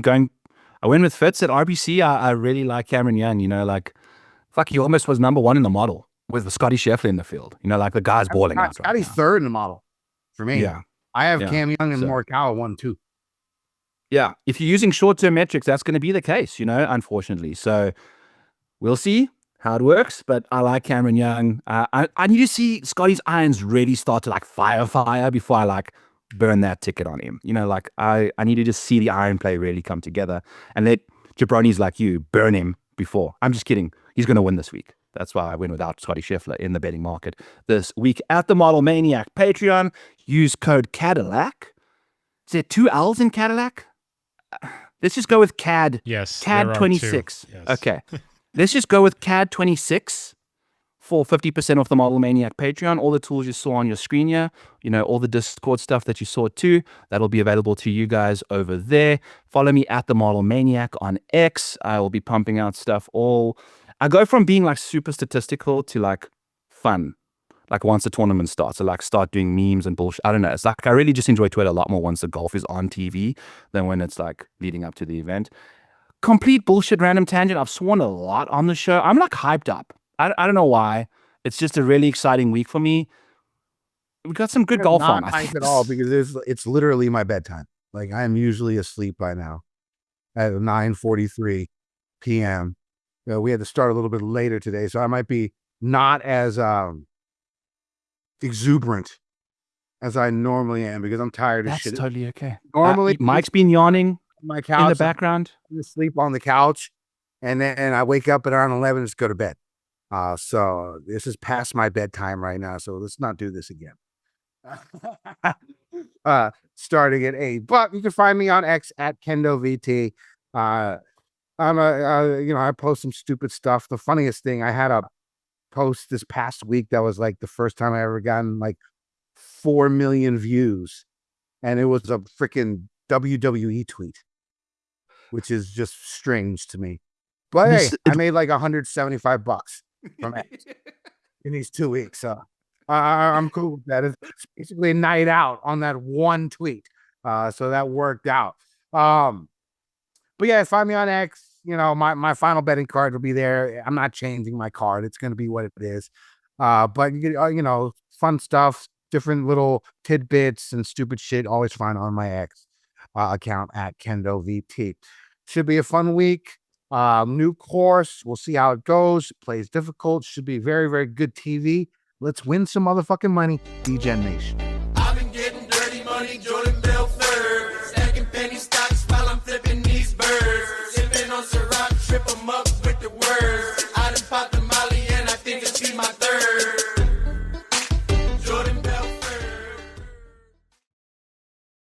went with Fitz at RBC. I really like Cameron Young. He almost was number 1 in the model with Scotty Scheffler in the field. the guy's balling out. Scotty's third in the model for me. Yeah. I have Cam Young and Morikawa 1, 2. Yeah. If you're using short-term metrics, that's going to be the case, unfortunately. So we'll see how it works, but I like Cameron Young. I need to see Scotty's irons really start to fire before I burn that ticket on him. I need to just see the iron play really come together and let jabronis like you burn him before. I'm just kidding. He's going to win this week. That's why I went without Scotty Scheffler in the betting market this week at the Model Maniac Patreon. Use code Cadillac. Is there 2 L's in Cadillac? Let's just go with CAD. Yes. CAD 26. Yes. Okay. Let's just go with CAD 26 for 50% off the Model Maniac Patreon. All the tools you saw on your screen here, all the Discord stuff that you saw too, that'll be available to you guys over there. Follow me at the Model Maniac on X. I will be pumping out stuff I go from being super statistical to fun. Once the tournament starts, I start doing memes and bullshit. I don't know. It's I really just enjoy Twitter a lot more once the golf is on TV than when it's leading up to the event. Complete bullshit random tangent. I've sworn a lot on the show. I'm hyped up. I don't know why. It's just a really exciting week for me. We got some good golf on. Not hype at all because it's literally my bedtime. I am usually asleep by now at 9:43 p.m. We had to start a little bit later today, so I might be not as exuberant as I normally am because I'm tired of shit. That's totally okay. Normally, Mike's been yawning my couch in the background. I sleep on the couch, and I wake up at around 11 to go to bed. So this is past my bedtime right now. So let's not do this again. Starting at 8, but you can find me on X at KendoVT. I post some stupid stuff. The funniest thing, I had a post this past week that was like the first time I ever gotten like 4 million views, and it was a freaking WWE tweet, which is just strange to me. But hey, I made like $175 from it in these 2 weeks, so I'm cool with that. It's basically a night out on that one tweet, so that worked out. But yeah, find me on X. My final betting card will be there. I'm not changing my card. It's going to be what it is. But fun stuff, different little tidbits and stupid shit. Always find on my X account at KendoVT. Should be a fun week. New course. We'll see how it goes. Plays difficult. Should be very, very good TV. Let's win some motherfucking money. Degen Nation. I've been getting dirty money, Jordan Belfort. Stacking penny stocks while I'm flipping these birds. Sipping on Ciroc, trip 'em up with the words.